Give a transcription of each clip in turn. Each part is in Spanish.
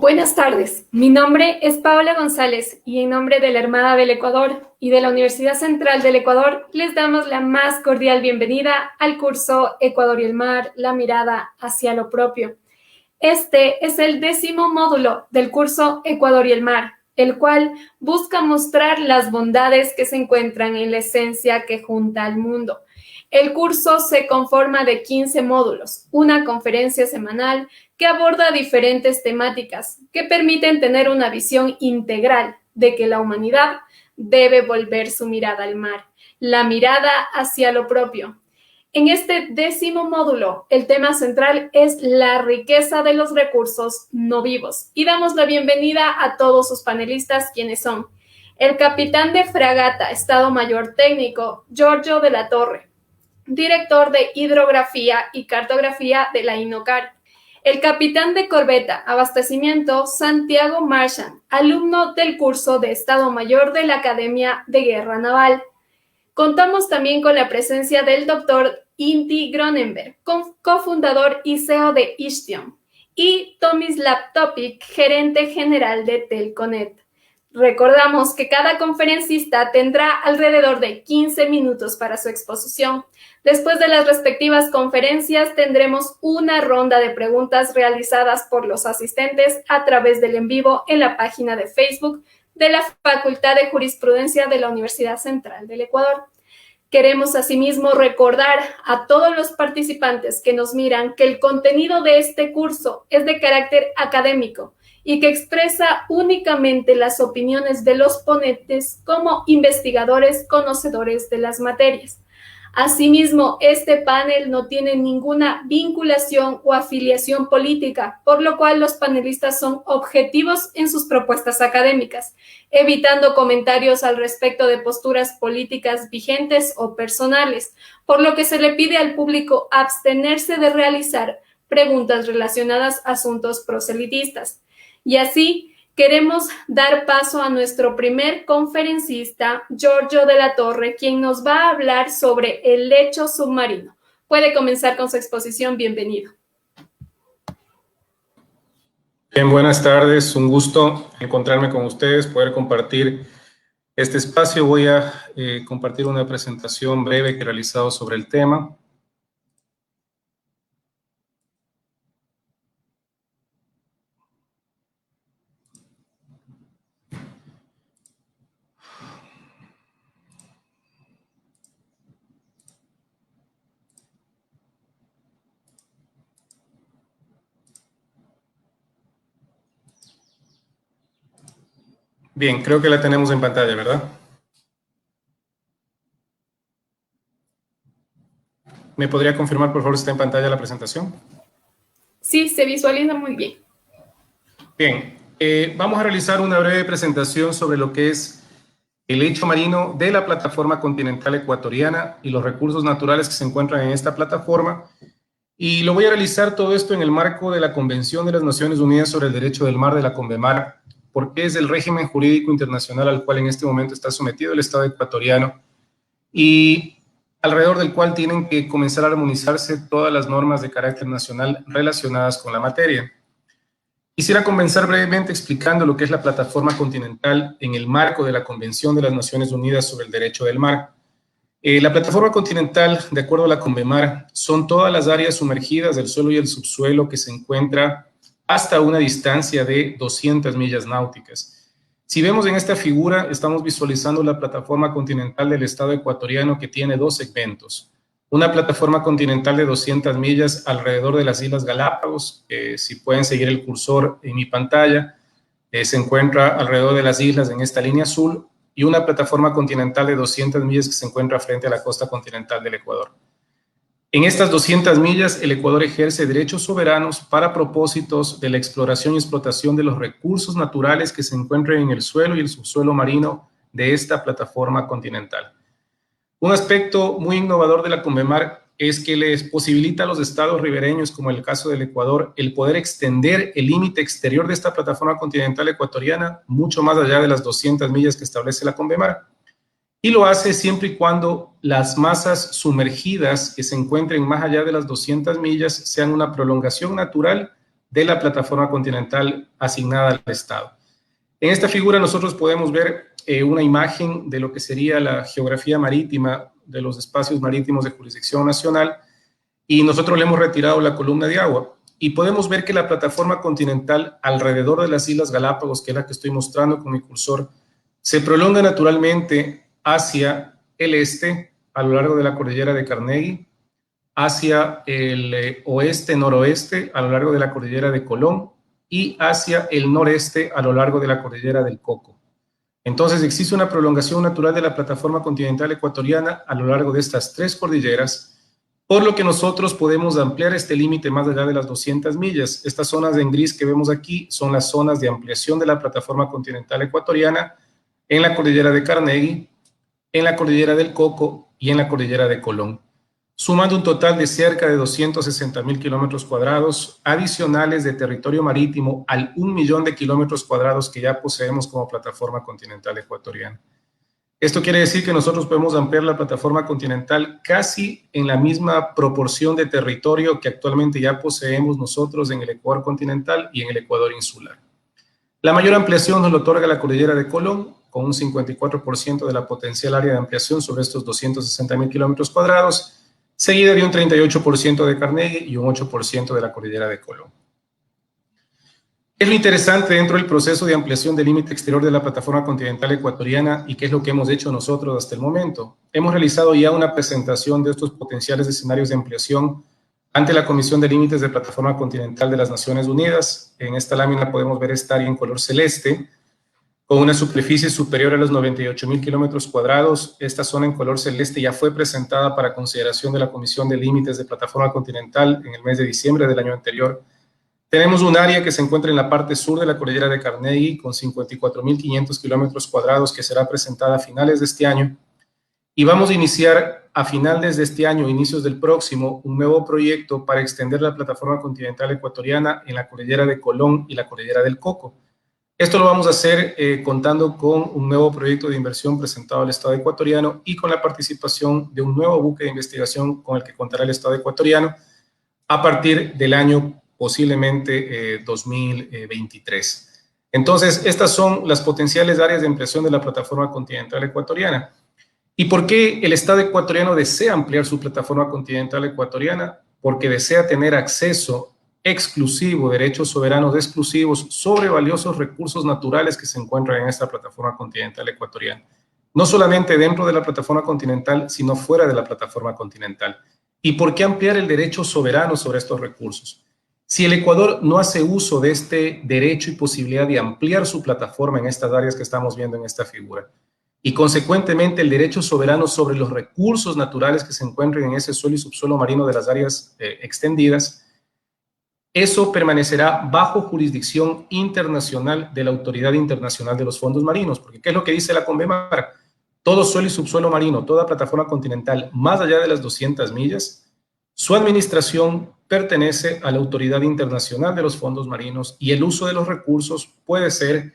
Buenas tardes, mi nombre es Paola González y en nombre de la Armada del Ecuador y de la Universidad Central del Ecuador les damos la más cordial bienvenida al curso Ecuador y el mar, la mirada hacia lo propio. Este es el 10º módulo del curso Ecuador y el mar, el cual busca mostrar las bondades que se encuentran en la esencia que junta al mundo. El curso se conforma de 15 módulos, una conferencia semanal que aborda diferentes temáticas que permiten tener una visión integral de que la humanidad debe volver su mirada al mar, la mirada hacia lo propio. En este 10º módulo, el tema central es la riqueza de los recursos no vivos y damos la bienvenida a todos sus panelistas, quienes son el capitán de fragata, Estado Mayor Técnico, Giorgio de la Torre, director de Hidrografía y Cartografía de la INOCAR, el capitán de corbeta, Abastecimiento, Santiago Marchand, alumno del curso de Estado Mayor de la Academia de Guerra Naval. Contamos también con la presencia del doctor Inti Gronenberg, cofundador y CEO de Ishtion, y Tomislav Topic, gerente general de Telconet. Recordamos que cada conferencista tendrá alrededor de 15 minutos para su exposición. Después de las respectivas conferencias, tendremos una ronda de preguntas realizadas por los asistentes a través del en vivo en la página de Facebook de la Facultad de Jurisprudencia de la Universidad Central del Ecuador. Queremos asimismo recordar a todos los participantes que nos miran que el contenido de este curso es de carácter académico y que expresa únicamente las opiniones de los ponentes como investigadores conocedores de las materias. Asimismo, este panel no tiene ninguna vinculación o afiliación política, por lo cual los panelistas son objetivos en sus propuestas académicas, evitando comentarios al respecto de posturas políticas vigentes o personales, por lo que se le pide al público abstenerse de realizar preguntas relacionadas a asuntos proselitistas. Y así, queremos dar paso a nuestro primer conferencista, Giorgio de la Torre, quien nos va a hablar sobre el lecho submarino. Puede comenzar con su exposición. Bienvenido. Bien, buenas tardes. Un gusto encontrarme con ustedes, poder compartir este espacio. Voy a compartir una presentación breve que he realizado sobre el tema. Bien, creo que la tenemos en pantalla, ¿verdad? ¿Me podría confirmar, por favor, si está en pantalla la presentación? Sí, se visualiza muy bien. Bien, vamos a realizar una breve presentación sobre lo que es el lecho marino de la plataforma continental ecuatoriana y los recursos naturales que se encuentran en esta plataforma. Y lo voy a realizar todo esto en el marco de la Convención de las Naciones Unidas sobre el Derecho del Mar de la CONVEMAR, porque es el régimen jurídico internacional al cual en este momento está sometido el Estado ecuatoriano y alrededor del cual tienen que comenzar a armonizarse todas las normas de carácter nacional relacionadas con la materia. Quisiera comenzar brevemente explicando lo que es la plataforma continental en el marco de la Convención de las Naciones Unidas sobre el Derecho del Mar. La plataforma continental, de acuerdo a la CONVEMAR, son todas las áreas sumergidas del suelo y el subsuelo que se encuentra hasta una distancia de 200 millas náuticas. Si vemos en esta figura, estamos visualizando la plataforma continental del Estado ecuatoriano que tiene dos segmentos. Una plataforma continental de 200 millas alrededor de las Islas Galápagos, si pueden seguir el cursor en mi pantalla, se encuentra alrededor de las islas en esta línea azul, y una plataforma continental de 200 millas que se encuentra frente a la costa continental del Ecuador. En estas 200 millas, el Ecuador ejerce derechos soberanos para propósitos de la exploración y explotación de los recursos naturales que se encuentran en el suelo y el subsuelo marino de esta plataforma continental. Un aspecto muy innovador de la CONVEMAR es que les posibilita a los estados ribereños, como el caso del Ecuador, el poder extender el límite exterior de esta plataforma continental ecuatoriana mucho más allá de las 200 millas que establece la CONVEMAR. Y lo hace siempre y cuando las masas sumergidas que se encuentren más allá de las 200 millas sean una prolongación natural de la plataforma continental asignada al Estado. En esta figura nosotros podemos ver una imagen de lo que sería la geografía marítima de los espacios marítimos de jurisdicción nacional, y nosotros le hemos retirado la columna de agua. Y podemos ver que la plataforma continental alrededor de las Islas Galápagos, que es la que estoy mostrando con mi cursor, se prolonga naturalmente hacia el este, a lo largo de la cordillera de Carnegie, hacia el oeste-noroeste, a lo largo de la cordillera de Colón, y hacia el noreste, a lo largo de la cordillera del Coco. Entonces, existe una prolongación natural de la plataforma continental ecuatoriana a lo largo de estas tres cordilleras, por lo que nosotros podemos ampliar este límite más allá de las 200 millas. Estas zonas en gris que vemos aquí son las zonas de ampliación de la plataforma continental ecuatoriana en la cordillera de Carnegie, en la cordillera del Coco y en la cordillera de Colón, sumando un total de cerca de 260.000 kilómetros cuadrados adicionales de territorio marítimo al 1 millón de kilómetros cuadrados que ya poseemos como plataforma continental ecuatoriana. Esto quiere decir que nosotros podemos ampliar la plataforma continental casi en la misma proporción de territorio que actualmente ya poseemos nosotros en el Ecuador continental y en el Ecuador insular. La mayor ampliación nos lo otorga la cordillera de Colón, con un 54% de la potencial área de ampliación sobre estos 260.000 kilómetros cuadrados, seguida de un 38% de Carnegie y un 8% de la cordillera de Colón. ¿Qué es lo interesante dentro del proceso de ampliación del límite exterior de la plataforma continental ecuatoriana y qué es lo que hemos hecho nosotros hasta el momento? Hemos realizado ya una presentación de estos potenciales escenarios de ampliación ante la Comisión de Límites de Plataforma Continental de las Naciones Unidas. En esta lámina podemos ver esta área en color celeste, con una superficie superior a los 98.000 kilómetros cuadrados. Esta zona en color celeste ya fue presentada para consideración de la Comisión de Límites de Plataforma Continental en el mes de diciembre del año anterior. Tenemos un área que se encuentra en la parte sur de la cordillera de Carnegie con 54.500 kilómetros cuadrados que será presentada a finales de este año. Y vamos a iniciar a finales de este año, inicios del próximo, un nuevo proyecto para extender la plataforma continental ecuatoriana en la cordillera de Colón y la cordillera del Coco. Esto lo vamos a hacer contando con un nuevo proyecto de inversión presentado al Estado ecuatoriano y con la participación de un nuevo buque de investigación con el que contará el Estado ecuatoriano a partir del año posiblemente 2023. Entonces, estas son las potenciales áreas de ampliación de la plataforma continental ecuatoriana. ¿Y por qué el Estado ecuatoriano desea ampliar su plataforma continental ecuatoriana? Porque desea tener acceso exclusivo, derechos soberanos exclusivos sobre valiosos recursos naturales que se encuentran en esta plataforma continental ecuatoriana. No solamente dentro de la plataforma continental, sino fuera de la plataforma continental. ¿Y por qué ampliar el derecho soberano sobre estos recursos? Si el Ecuador no hace uso de este derecho y posibilidad de ampliar su plataforma en estas áreas que estamos viendo en esta figura, y consecuentemente el derecho soberano sobre los recursos naturales que se encuentran en ese suelo y subsuelo marino de las áreas extendidas, eso permanecerá bajo jurisdicción internacional de la Autoridad Internacional de los Fondos Marinos, porque ¿qué es lo que dice la CONVEMAR? Todo suelo y subsuelo marino, toda plataforma continental, más allá de las 200 millas, su administración pertenece a la Autoridad Internacional de los Fondos Marinos y el uso de los recursos puede ser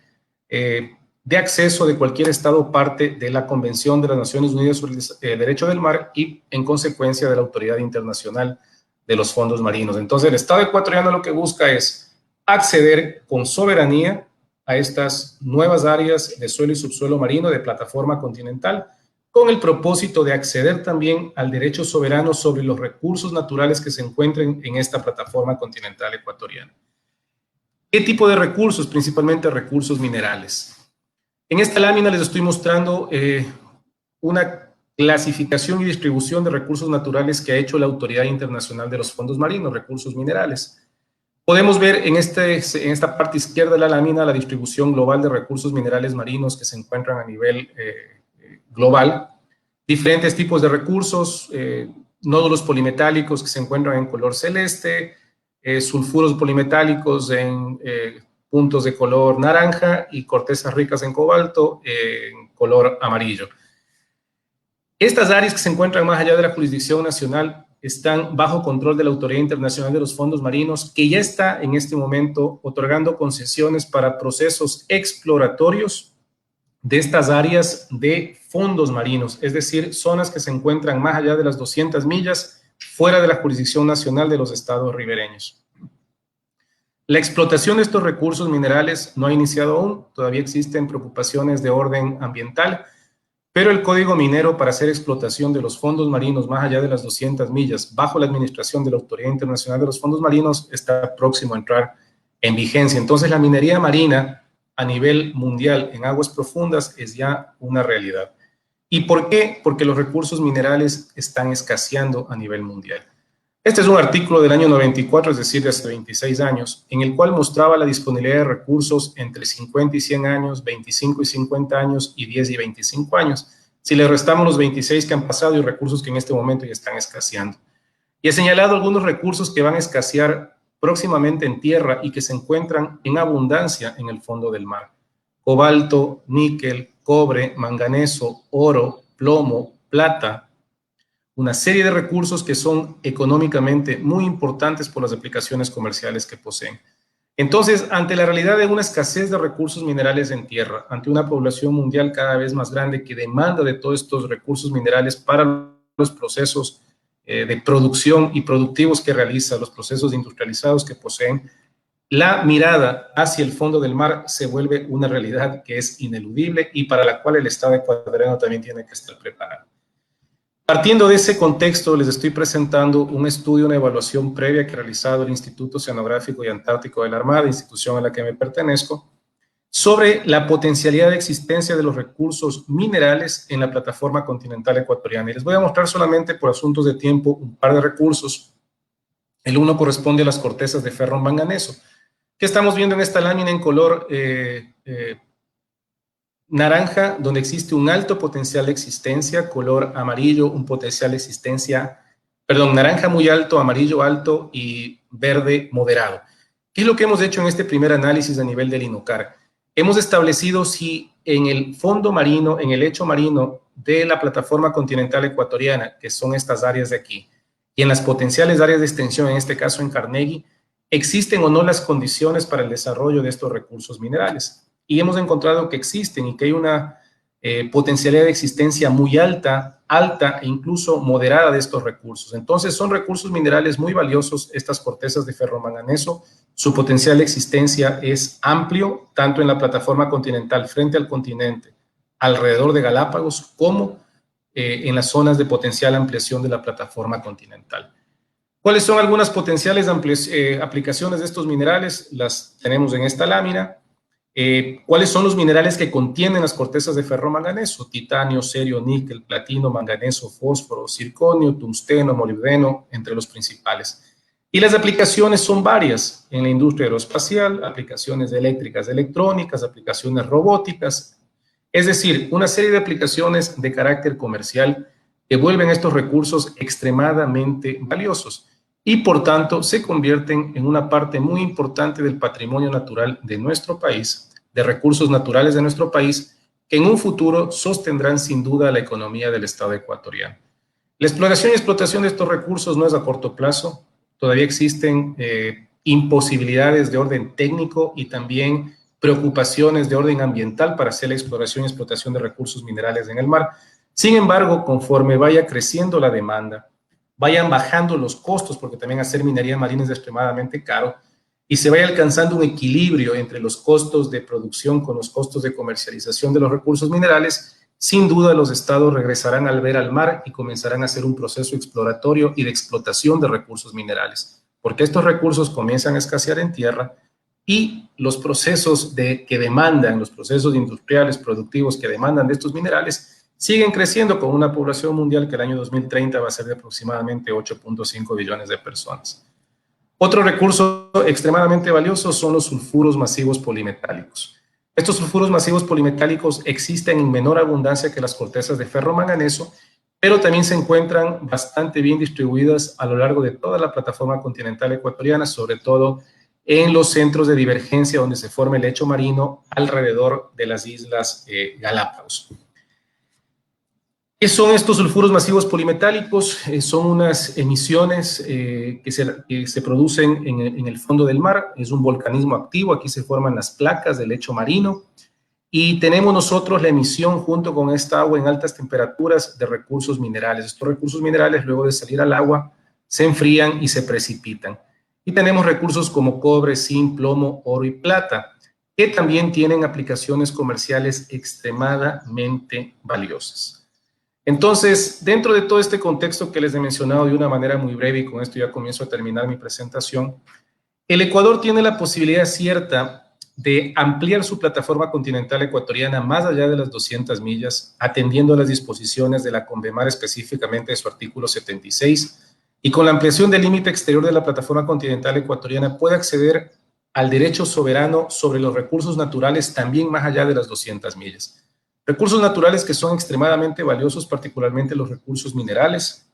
de acceso de cualquier Estado parte de la Convención de las Naciones Unidas sobre el Derecho del Mar y, en consecuencia, de la Autoridad Internacional de los Fondos Marinos. Entonces, el Estado ecuatoriano lo que busca es acceder con soberanía a estas nuevas áreas de suelo y subsuelo marino de plataforma continental, con el propósito de acceder también al derecho soberano sobre los recursos naturales que se encuentren en esta plataforma continental ecuatoriana. ¿Qué tipo de recursos? Principalmente recursos minerales. En esta lámina les estoy mostrando una clasificación y distribución de recursos naturales que ha hecho la Autoridad Internacional de los Fondos Marinos, recursos minerales. Podemos ver en esta parte izquierda de la lámina la distribución global de recursos minerales marinos que se encuentran a nivel global, diferentes tipos de recursos, nódulos polimetálicos que se encuentran en color celeste, sulfuros polimetálicos en puntos de color naranja y cortezas ricas en cobalto en color amarillo. Estas áreas que se encuentran más allá de la jurisdicción nacional están bajo control de la Autoridad Internacional de los Fondos Marinos, que ya está en este momento otorgando concesiones para procesos exploratorios de estas áreas de fondos marinos, es decir, zonas que se encuentran más allá de las 200 millas fuera de la jurisdicción nacional de los estados ribereños. La explotación de estos recursos minerales no ha iniciado aún, todavía existen preocupaciones de orden ambiental, pero el código minero para hacer explotación de los fondos marinos más allá de las 200 millas, bajo la administración de la Autoridad Internacional de los Fondos Marinos, está próximo a entrar en vigencia. Entonces, la minería marina a nivel mundial en aguas profundas es ya una realidad. ¿Y por qué? Porque los recursos minerales están escaseando a nivel mundial. Este es un artículo del año 94, es decir, de hace 26 años, en el cual mostraba la disponibilidad de recursos entre 50 y 100 años, 25 y 50 años y 10 y 25 años. Si le restamos los 26 que han pasado y recursos que en este momento ya están escaseando. Y he señalado algunos recursos que van a escasear próximamente en tierra y que se encuentran en abundancia en el fondo del mar. Cobalto, níquel, cobre, manganeso, oro, plomo, plata, una serie de recursos que son económicamente muy importantes por las aplicaciones comerciales que poseen. Entonces, ante la realidad de una escasez de recursos minerales en tierra, ante una población mundial cada vez más grande que demanda de todos estos recursos minerales para los procesos de producción y productivos que realiza, los procesos industrializados que poseen, la mirada hacia el fondo del mar se vuelve una realidad que es ineludible y para la cual el Estado ecuatoriano también tiene que estar preparado. Partiendo de ese contexto, les estoy presentando un estudio, una evaluación previa que ha realizado el Instituto Oceanográfico y Antártico de la Armada, institución a la que me pertenezco, sobre la potencialidad de existencia de los recursos minerales en la plataforma continental ecuatoriana. Y les voy a mostrar solamente por asuntos de tiempo un par de recursos. El uno corresponde a las cortezas de ferro manganeso, que estamos viendo en esta lámina en color naranja, donde existe un alto potencial de existencia, color amarillo, un potencial de existencia, naranja muy alto, amarillo alto y verde moderado. ¿Qué es lo que hemos hecho en este primer análisis a nivel del INOCAR? Hemos establecido si en el fondo marino, en el lecho marino de la plataforma continental ecuatoriana, que son estas áreas de aquí, y en las potenciales áreas de extensión, en este caso en Carnegie, existen o no las condiciones para el desarrollo de estos recursos minerales. Y hemos encontrado que existen y que hay una potencialidad de existencia muy alta e incluso moderada de estos recursos. Entonces, son recursos minerales muy valiosos estas cortezas de ferromanganeso. Su potencial de existencia es amplio, tanto en la plataforma continental frente al continente, alrededor de Galápagos, como en las zonas de potencial ampliación de la plataforma continental. ¿Cuáles son algunas potenciales aplicaciones de estos minerales? Las tenemos en esta lámina. ¿Cuáles son los minerales que contienen las cortezas de ferromanganeso? Titanio, cerio, níquel, platino, manganeso, fósforo, circonio, tungsteno, molibdeno, entre los principales. Y las aplicaciones son varias en la industria aeroespacial, aplicaciones eléctricas, electrónicas, aplicaciones robóticas, es decir, una serie de aplicaciones de carácter comercial que vuelven estos recursos extremadamente valiosos y por tanto se convierten en una parte muy importante del patrimonio natural de nuestro país, de recursos naturales de nuestro país, que en un futuro sostendrán sin duda la economía del Estado ecuatoriano. La exploración y explotación de estos recursos no es a corto plazo, todavía existen imposibilidades de orden técnico y también preocupaciones de orden ambiental para hacer la exploración y explotación de recursos minerales en el mar. Sin embargo, conforme vaya creciendo la demanda, vayan bajando los costos, porque también hacer minería marina es extremadamente caro, y se vaya alcanzando un equilibrio entre los costos de producción con los costos de comercialización de los recursos minerales, sin duda los estados regresarán al ver al mar y comenzarán a hacer un proceso exploratorio y de explotación de recursos minerales, porque estos recursos comienzan a escasear en tierra y los procesos que demandan, los procesos industriales productivos que demandan de estos minerales, siguen creciendo con una población mundial que el año 2030 va a ser de aproximadamente 8.5 billones de personas. Otro recurso extremadamente valioso son los sulfuros masivos polimetálicos. Estos sulfuros masivos polimetálicos existen en menor abundancia que las cortezas de ferromanganeso, pero también se encuentran bastante bien distribuidas a lo largo de toda la plataforma continental ecuatoriana, sobre todo en los centros de divergencia donde se forma el lecho marino alrededor de las islas Galápagos. ¿Qué son estos sulfuros masivos polimetálicos? Son unas emisiones que se producen en el fondo del mar. Es un volcanismo activo. Aquí se forman las placas del lecho marino. Y tenemos nosotros la emisión junto con esta agua en altas temperaturas de recursos minerales. Estos recursos minerales, luego de salir al agua, se enfrían y se precipitan. Y tenemos recursos como cobre, zinc, plomo, oro y plata, que también tienen aplicaciones comerciales extremadamente valiosas. Entonces, dentro de todo este contexto que les he mencionado de una manera muy breve, y con esto ya comienzo a terminar mi presentación, el Ecuador tiene la posibilidad cierta de ampliar su plataforma continental ecuatoriana más allá de las 200 millas, atendiendo a las disposiciones de la CONVEMAR, específicamente de su artículo 76, y con la ampliación del límite exterior de la plataforma continental ecuatoriana puede acceder al derecho soberano sobre los recursos naturales también más allá de las 200 millas. Recursos naturales que son extremadamente valiosos, particularmente los recursos minerales,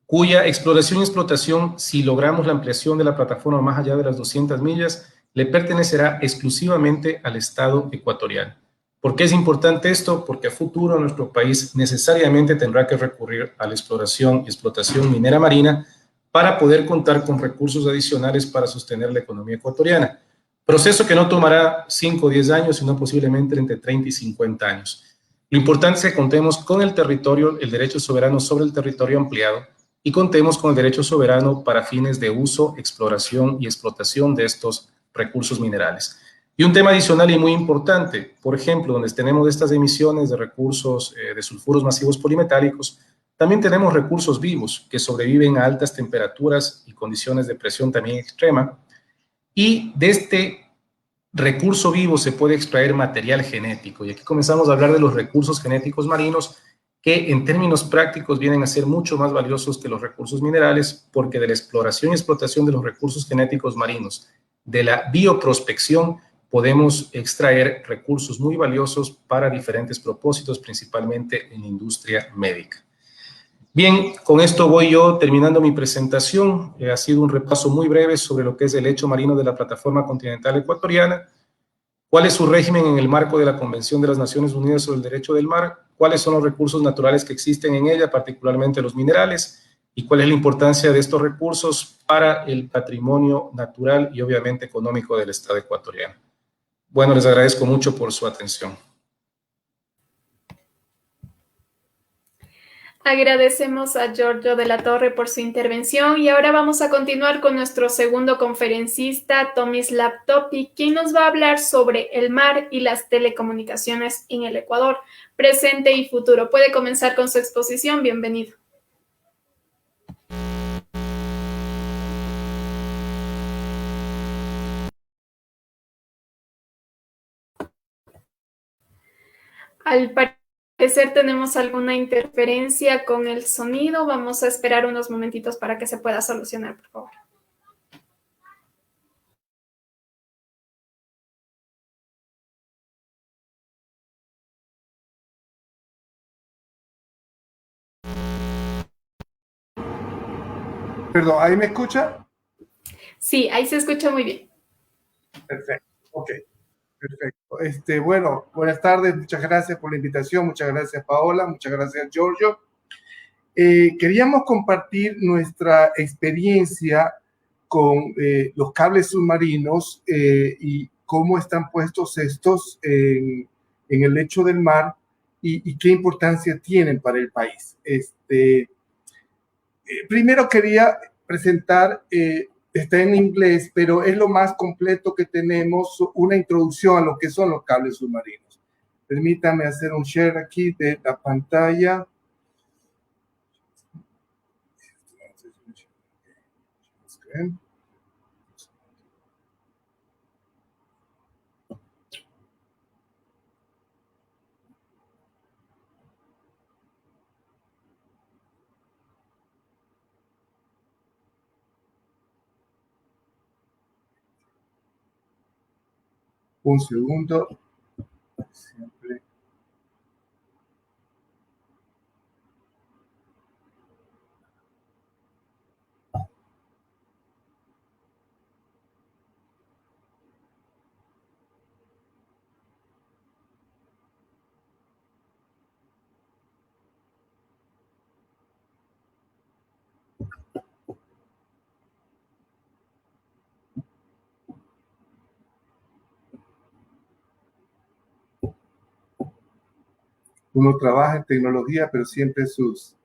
cuya exploración y explotación, si logramos la ampliación de la plataforma más allá de las 200 millas, le pertenecerá exclusivamente al Estado ecuatoriano. ¿Por qué es importante esto? Porque a futuro nuestro país necesariamente tendrá que recurrir a la exploración y explotación minera marina para poder contar con recursos adicionales para sostener la economía ecuatoriana. Proceso que no tomará 5 o 10 años, sino posiblemente entre 30 y 50 años. Lo importante es que contemos con el territorio, el derecho soberano sobre el territorio ampliado, y contemos con el derecho soberano para fines de uso, exploración y explotación de estos recursos minerales. Y un tema adicional y muy importante, por ejemplo, donde tenemos estas emisiones de recursos de sulfuros masivos polimetálicos, también tenemos recursos vivos que sobreviven a altas temperaturas y condiciones de presión también extrema, y de este recurso vivo se puede extraer material genético. Y aquí comenzamos a hablar de los recursos genéticos marinos, que en términos prácticos vienen a ser mucho más valiosos que los recursos minerales, porque de la exploración y explotación de los recursos genéticos marinos, de la bioprospección, podemos extraer recursos muy valiosos para diferentes propósitos, principalmente en la industria médica. Bien, con esto voy yo terminando mi presentación. Ha sido un repaso muy breve sobre lo que es el lecho marino de la plataforma continental ecuatoriana, cuál es su régimen en el marco de la Convención de las Naciones Unidas sobre el Derecho del Mar, cuáles son los recursos naturales que existen en ella, particularmente los minerales, y cuál es la importancia de estos recursos para el patrimonio natural y obviamente económico del Estado ecuatoriano. Bueno, les agradezco mucho por su atención. Agradecemos a Giorgio de la Torre por su intervención y ahora vamos a continuar con nuestro segundo conferencista, Tomislav Topic, quien nos va a hablar sobre el mar y las telecomunicaciones en el Ecuador, presente y futuro. Puede comenzar con su exposición. Bienvenido. Al parecer tenemos alguna interferencia con el sonido. Vamos a esperar unos momentitos para que se pueda solucionar, por favor. Perdón, ¿ahí me escucha? Sí, ahí se escucha muy bien. Perfecto, ok, perfecto. Bueno, buenas tardes, muchas gracias por la invitación, muchas gracias Paola, muchas gracias Giorgio. Queríamos compartir nuestra experiencia con los cables submarinos y cómo están puestos estos en el lecho del mar y qué importancia tienen para el país. Primero quería presentar, está en inglés, pero es lo más completo que tenemos, una introducción a lo que son los cables submarinos. Permítame hacer un share aquí de la pantalla. Un segundo. Siempre. Uno trabaja en tecnología, pero siempre sus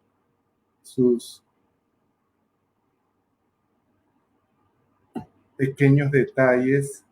pequeños detalles.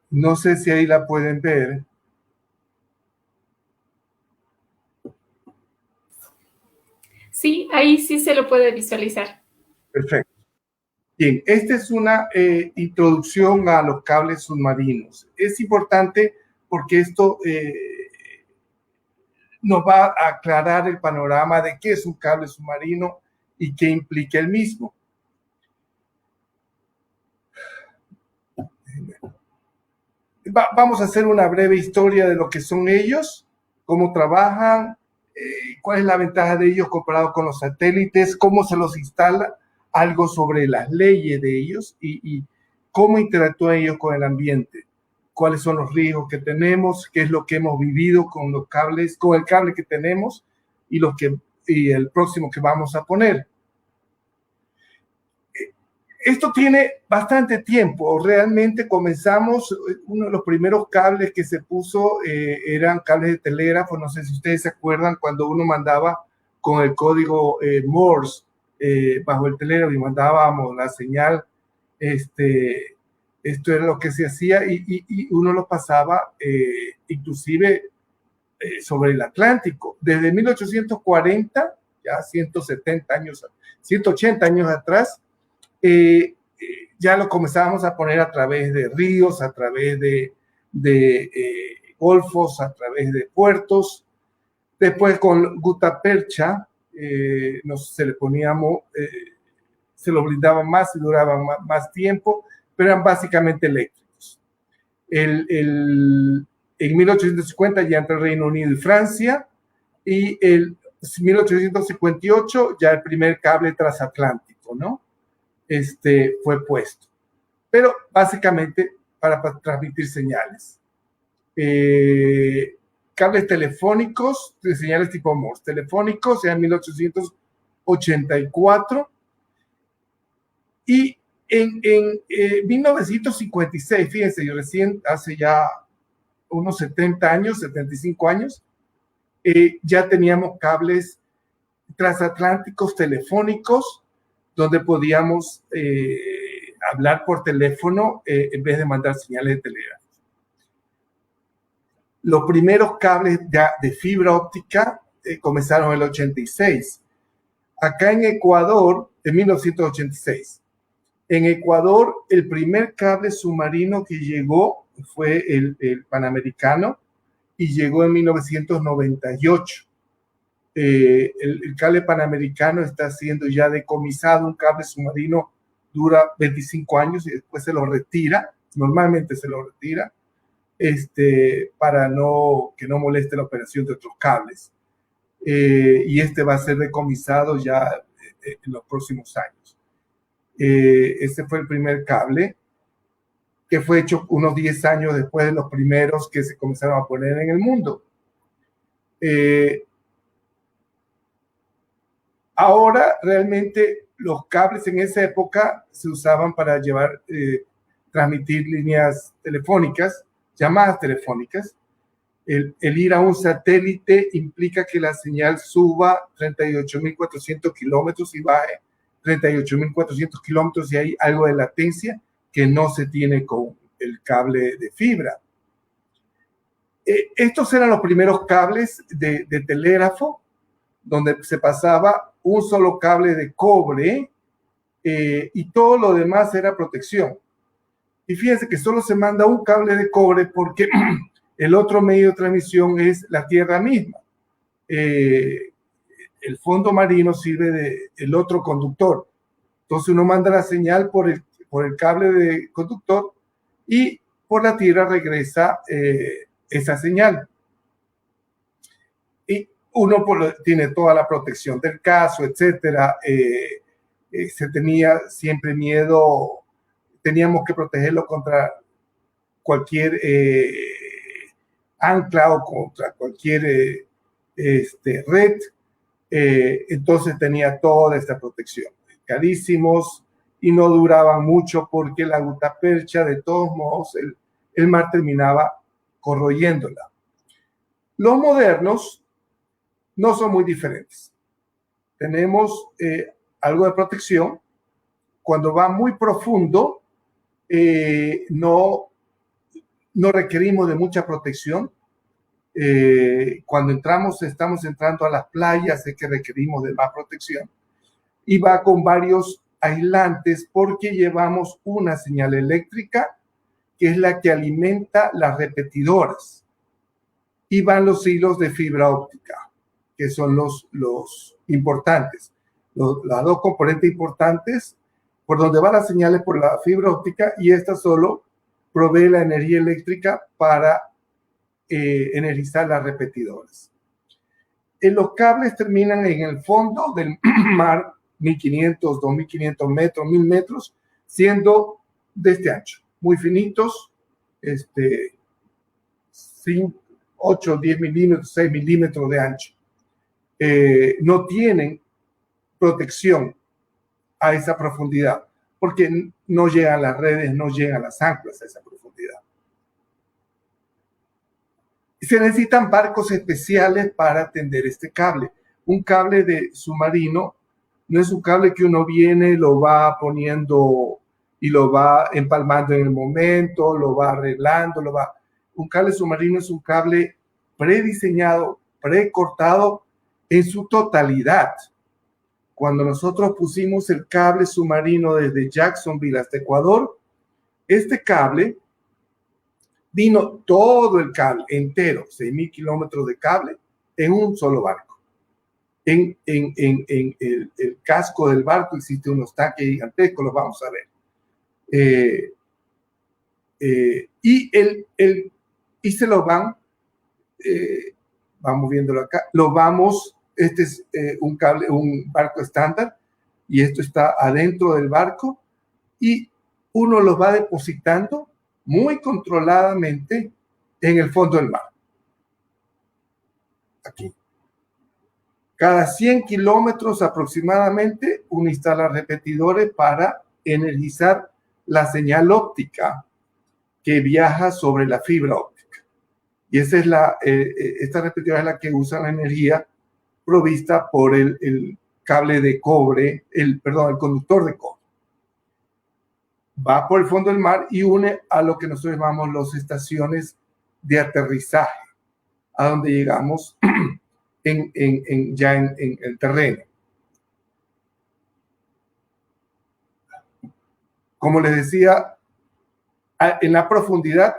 No sé si ahí la pueden ver. Sí, ahí sí se lo puede visualizar. Perfecto. Bien, esta es una introducción a los cables submarinos. Es importante porque esto nos va a aclarar el panorama de qué es un cable submarino y qué implica el mismo. Vamos a hacer una breve historia de lo que son ellos, cómo trabajan, cuál es la ventaja de ellos comparado con los satélites, cómo se los instala, algo sobre las leyes de ellos y cómo interactúan ellos con el ambiente, cuáles son los riesgos que tenemos, qué es lo que hemos vivido con los cables, con el cable que tenemos y el próximo que vamos a poner. Esto tiene bastante tiempo. Realmente comenzamos, uno de los primeros cables que se puso eran cables de telégrafo. No sé si ustedes se acuerdan cuando uno mandaba con el código Morse bajo el telégrafo y mandábamos la señal. Esto era lo que se hacía y uno lo pasaba inclusive sobre el Atlántico. Desde 1840, ya 170 años, 180 años atrás, ya lo comenzábamos a poner a través de ríos, a través de golfos, a través de puertos. Después con gutapercha se le poníamos, se lo blindaban más y duraban más tiempo, pero eran básicamente eléctricos. En 1850 ya entre el Reino Unido y Francia, y en 1858 ya el primer cable transatlántico, ¿no? Fue puesto, pero básicamente para transmitir señales. Cables telefónicos, de señales tipo Morse, telefónicos en 1884 y en 1956, fíjense, yo recién hace ya unos 70 años, 75 años, ya teníamos cables transatlánticos telefónicos donde podíamos hablar por teléfono en vez de mandar señales de telégrafo. Los primeros cables de fibra óptica comenzaron en el 86. Acá en Ecuador, en 1986. En Ecuador, el primer cable submarino que llegó fue el Panamericano y llegó en 1998. El cable Panamericano está siendo ya decomisado. Un cable submarino dura 25 años y después se lo retira. Normalmente se lo retira para que no moleste la operación de otros cables. Y va a ser decomisado ya en los próximos años. Este fue el primer cable que fue hecho unos 10 años después de los primeros que se comenzaron a poner en el mundo. Ahora realmente los cables en esa época se usaban para transmitir líneas telefónicas, llamadas telefónicas. El ir a un satélite implica que la señal suba 38.400 kilómetros y baje 38.400 kilómetros y hay algo de latencia que no se tiene con el cable de fibra. Estos eran los primeros cables de telégrafo, donde se pasaba un solo cable de cobre y todo lo demás era protección. Y fíjense que solo se manda un cable de cobre porque el otro medio de transmisión es la tierra misma. El fondo marino sirve del otro conductor. Entonces uno manda la señal por el cable de conductor y por la tierra regresa esa señal. Y uno tiene toda la protección del caso, etcétera. Se tenía siempre miedo, teníamos que protegerlo contra cualquier ancla o contra cualquier red. Entonces tenía toda esta protección. Carísimos y no duraban mucho porque la gutapercha, de todos modos, el mar terminaba corroyéndola. Los modernos no son muy diferentes. Tenemos algo de protección. Cuando va muy profundo, no requerimos de mucha protección. Cuando estamos entrando a las playas, es que requerimos de más protección. Y va con varios aislantes porque llevamos una señal eléctrica que es la que alimenta las repetidoras. Y van los hilos de fibra óptica, que son los importantes. Las dos componentes importantes, por donde van las señales por la fibra óptica, y esta solo provee la energía eléctrica para energizar las repetidoras. Los cables terminan en el fondo del mar, 1500, 2500 metros, 1000 metros, siendo de este ancho, muy finitos, 8, 10 milímetros, 6 milímetros de ancho. No tienen protección a esa profundidad, porque no llegan las redes, no llegan las anclas a esa profundidad. Se necesitan barcos especiales para tender este cable. Un cable de submarino no es un cable que uno viene, lo va poniendo y lo va empalmando en el momento, lo va arreglando, Un cable submarino es un cable prediseñado, precortado en su totalidad. Cuando nosotros pusimos el cable submarino desde Jacksonville hasta Ecuador, este cable vino todo el cable entero, 6,000 kilómetros de cable, en un solo barco. En el casco del barco existen unos tanques gigantescos, los vamos a ver. Y se lo van, vamos viéndolo acá, este es un barco estándar, y esto está adentro del barco, y uno los va depositando muy controladamente en el fondo del mar. Aquí. Cada 100 kilómetros aproximadamente, uno instala repetidores para energizar la señal óptica que viaja sobre la fibra óptica. Y esa es esta repetidora es la que usa la energía provista por el cable de cobre, el conductor de cobre. Va por el fondo del mar y une a lo que nosotros llamamos las estaciones de aterrizaje, a donde llegamos ya en el terreno. Como les decía, en la profundidad,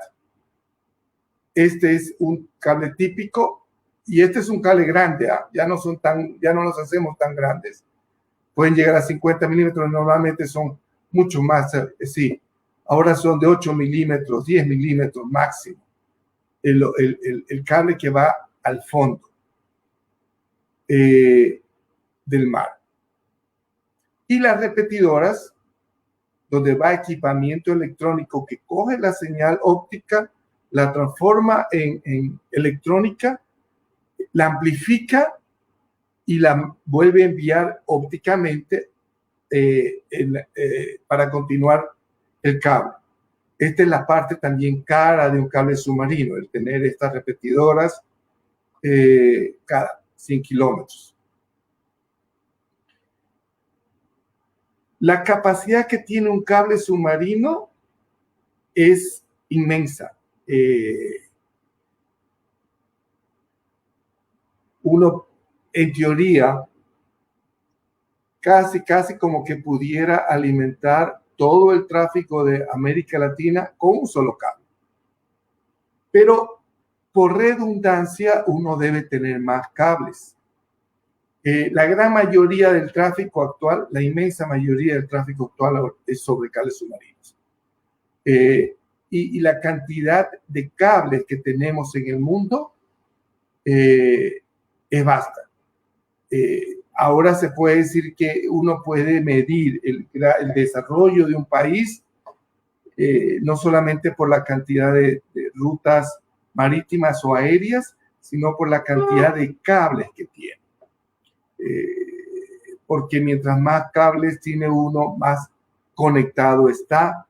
este es un cable típico, y este es un cable grande, ya no los hacemos tan grandes. Pueden llegar a 50 milímetros, normalmente son mucho más, sí. Ahora son de 8 milímetros, 10 milímetros máximo. El cable que va al fondo del mar. Y las repetidoras, donde va equipamiento electrónico que coge la señal óptica, la transforma en electrónica, la amplifica y la vuelve a enviar ópticamente para continuar el cable. Esta es la parte también cara de un cable submarino, el tener estas repetidoras cada 100 kilómetros. La capacidad que tiene un cable submarino es inmensa. Uno, en teoría, casi como que pudiera alimentar todo el tráfico de América Latina con un solo cable. Pero por redundancia, uno debe tener más cables. La gran mayoría del tráfico actual, la inmensa mayoría del tráfico actual es sobre cables submarinos. Y la cantidad de cables que tenemos en el mundo es vasta. Ahora se puede decir que uno puede medir el desarrollo de un país no solamente por la cantidad de rutas marítimas o aéreas, sino por la cantidad de cables que tiene. porque mientras más cables tiene uno, más conectado está,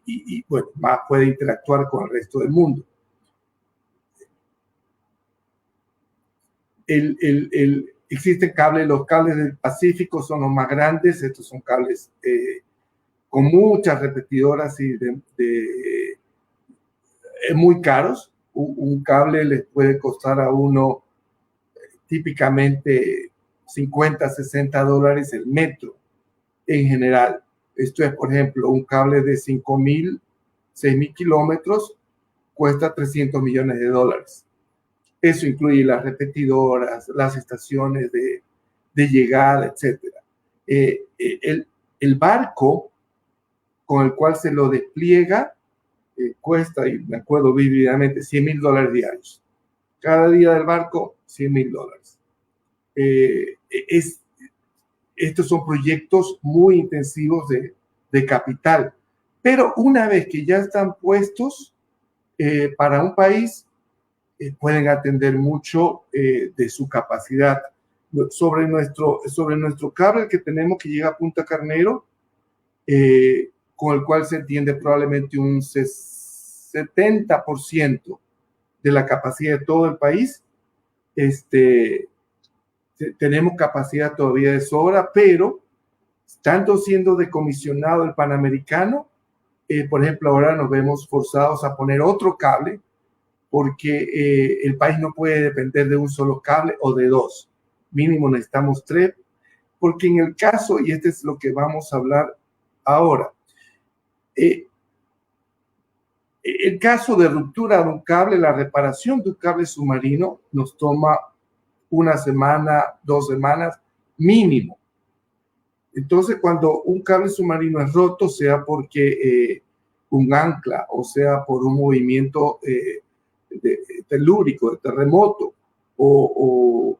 y bueno, más puede interactuar con el resto del mundo. Existen cables, los cables del Pacífico son los más grandes, estos son cables con muchas repetidoras y muy caros. Un cable les puede costar a uno típicamente $50, $60 el metro en general. Esto es, por ejemplo, un cable de 5.000, 6.000 kilómetros cuesta $300 millones. Eso incluye las repetidoras, las estaciones de llegada, etc. El barco con el cual se lo despliega cuesta, y me acuerdo vívidamente, $100.000 diarios. Cada día del barco, $100.000. Estos son proyectos muy intensivos de capital, pero una vez que ya están puestos para un país, pueden atender mucho de su capacidad. Sobre nuestro cable que tenemos que llega a Punta Carnero, con el cual se entiende probablemente un 70% de la capacidad de todo el país, tenemos capacidad todavía de sobra, pero estando siendo decomisionado el Panamericano, por ejemplo, ahora nos vemos forzados a poner otro cable, porque el país no puede depender de un solo cable o de dos. Mínimo necesitamos 3, porque en el caso, y este es lo que vamos a hablar ahora, el caso de ruptura de un cable, la reparación de un cable submarino nos toma 1 semana, 2 semanas mínimo. Entonces, cuando un cable submarino es roto, sea porque un ancla, o sea por un movimiento telúrico, de terremoto, o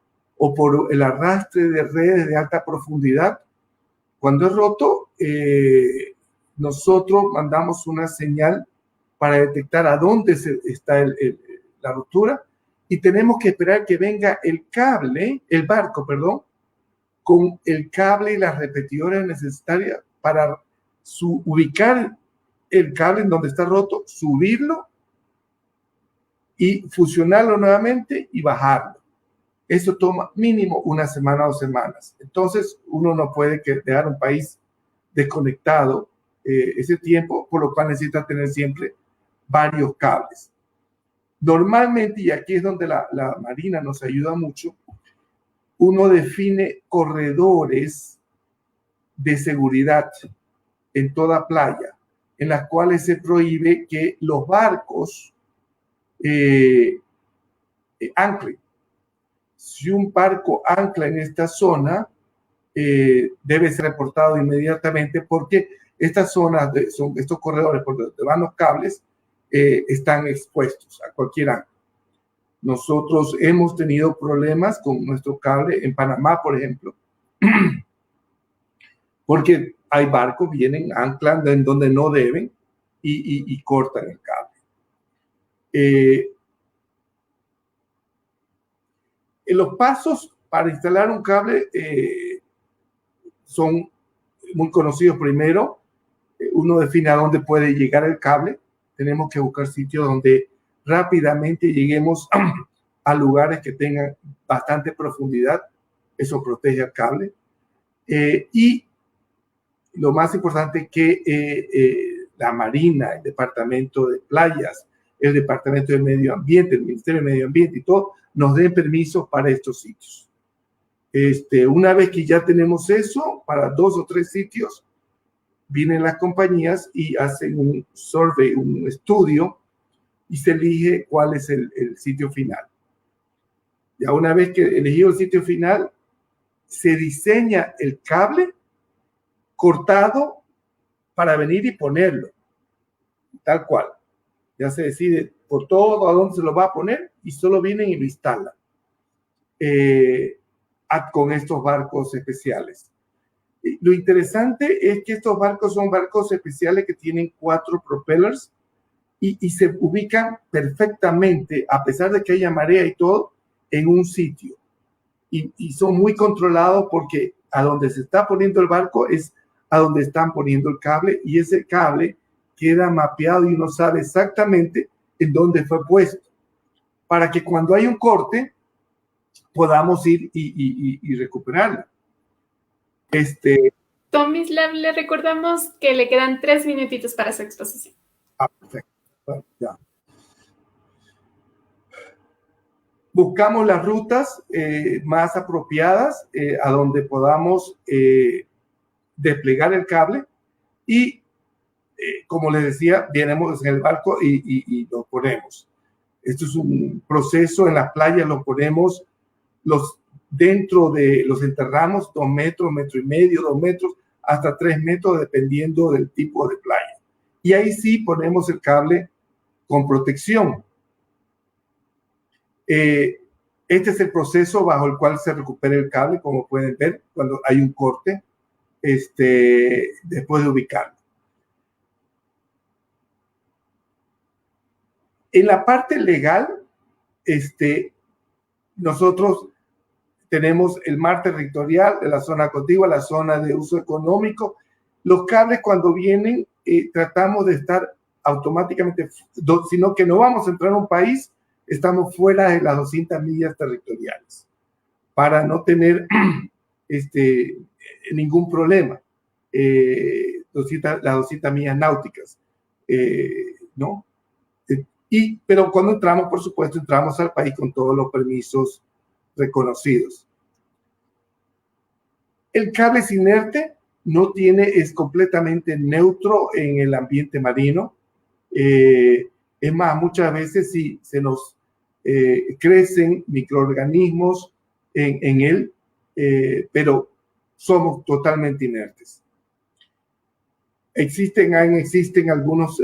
por el arrastre de redes de alta profundidad, cuando es roto, nosotros mandamos una señal para detectar a dónde está la ruptura, y tenemos que esperar que venga el barco, con el cable y las repetidoras necesarias para ubicar el cable en donde está roto, subirlo y fusionarlo nuevamente y bajarlo. Eso toma mínimo 1 semana o 2 semanas. Entonces, uno no puede dejar un país desconectado ese tiempo, por lo cual necesita tener siempre varios cables. Normalmente, y aquí es donde la Marina nos ayuda mucho, uno define corredores de seguridad en toda playa, en las cuales se prohíbe que los barcos anclen. Si un barco ancla en esta zona, debe ser reportado inmediatamente, porque estas zonas, estos corredores por donde van los cables, están expuestos a cualquier ancla. Nosotros hemos tenido problemas con nuestro cable en Panamá, por ejemplo, porque hay barcos, vienen, anclan en donde no deben y cortan el cable. Los pasos para instalar un cable son muy conocidos. Primero, uno define a dónde puede llegar el cable. Tenemos que buscar sitios donde rápidamente lleguemos a lugares que tengan bastante profundidad. Eso protege al cable. Y lo más importante es que la Marina, el Departamento de Playas, el Departamento de Medio Ambiente, el Ministerio de Medio Ambiente y todo, nos den permisos para estos sitios. Una vez que ya tenemos eso, para 2 o 3 sitios, vienen las compañías y hacen un survey, un estudio, y se elige cuál es el sitio final. Ya una vez que elegido el sitio final, se diseña el cable cortado para venir y ponerlo, tal cual. Ya se decide por todo a dónde se lo va a poner y solo vienen y lo instalan con estos barcos especiales. Lo interesante es que estos barcos son barcos especiales que tienen 4 propellers y se ubican perfectamente, a pesar de que haya marea y todo, en un sitio. y son muy controlados porque a donde se está poniendo el barco es a donde están poniendo el cable, y ese cable queda mapeado y uno sabe exactamente en dónde fue puesto, para que cuando hay un corte podamos ir y recuperarlo. Tomislav, le recordamos que le quedan 3 minutitos para su exposición. Perfecto. Bueno, ya. Buscamos las rutas más apropiadas a donde podamos desplegar el cable y, como les decía, venimos en el barco y lo ponemos. Esto es un proceso. En las playas lo ponemos, los enterramos 2 metros, 1,5 metros, 2 metros, hasta 3 metros, dependiendo del tipo de playa. Y ahí sí ponemos el cable con protección. Este es el proceso bajo el cual se recupera el cable, como pueden ver, cuando hay un corte, después de ubicarlo. En la parte legal, nosotros tenemos el mar territorial de la zona contigua, la zona de uso económico. Los cables, cuando vienen, tratamos de estar automáticamente, sino que no vamos a entrar a un país, estamos fuera de las 200 millas territoriales para no tener ningún problema. Las 200 millas náuticas, ¿no? Pero cuando entramos, por supuesto, entramos al país con todos los permisos reconocidos. El cable es inerte, es completamente neutro en el ambiente marino. Es más, muchas veces sí se nos crecen microorganismos en él, pero somos totalmente inertes. Existen algunos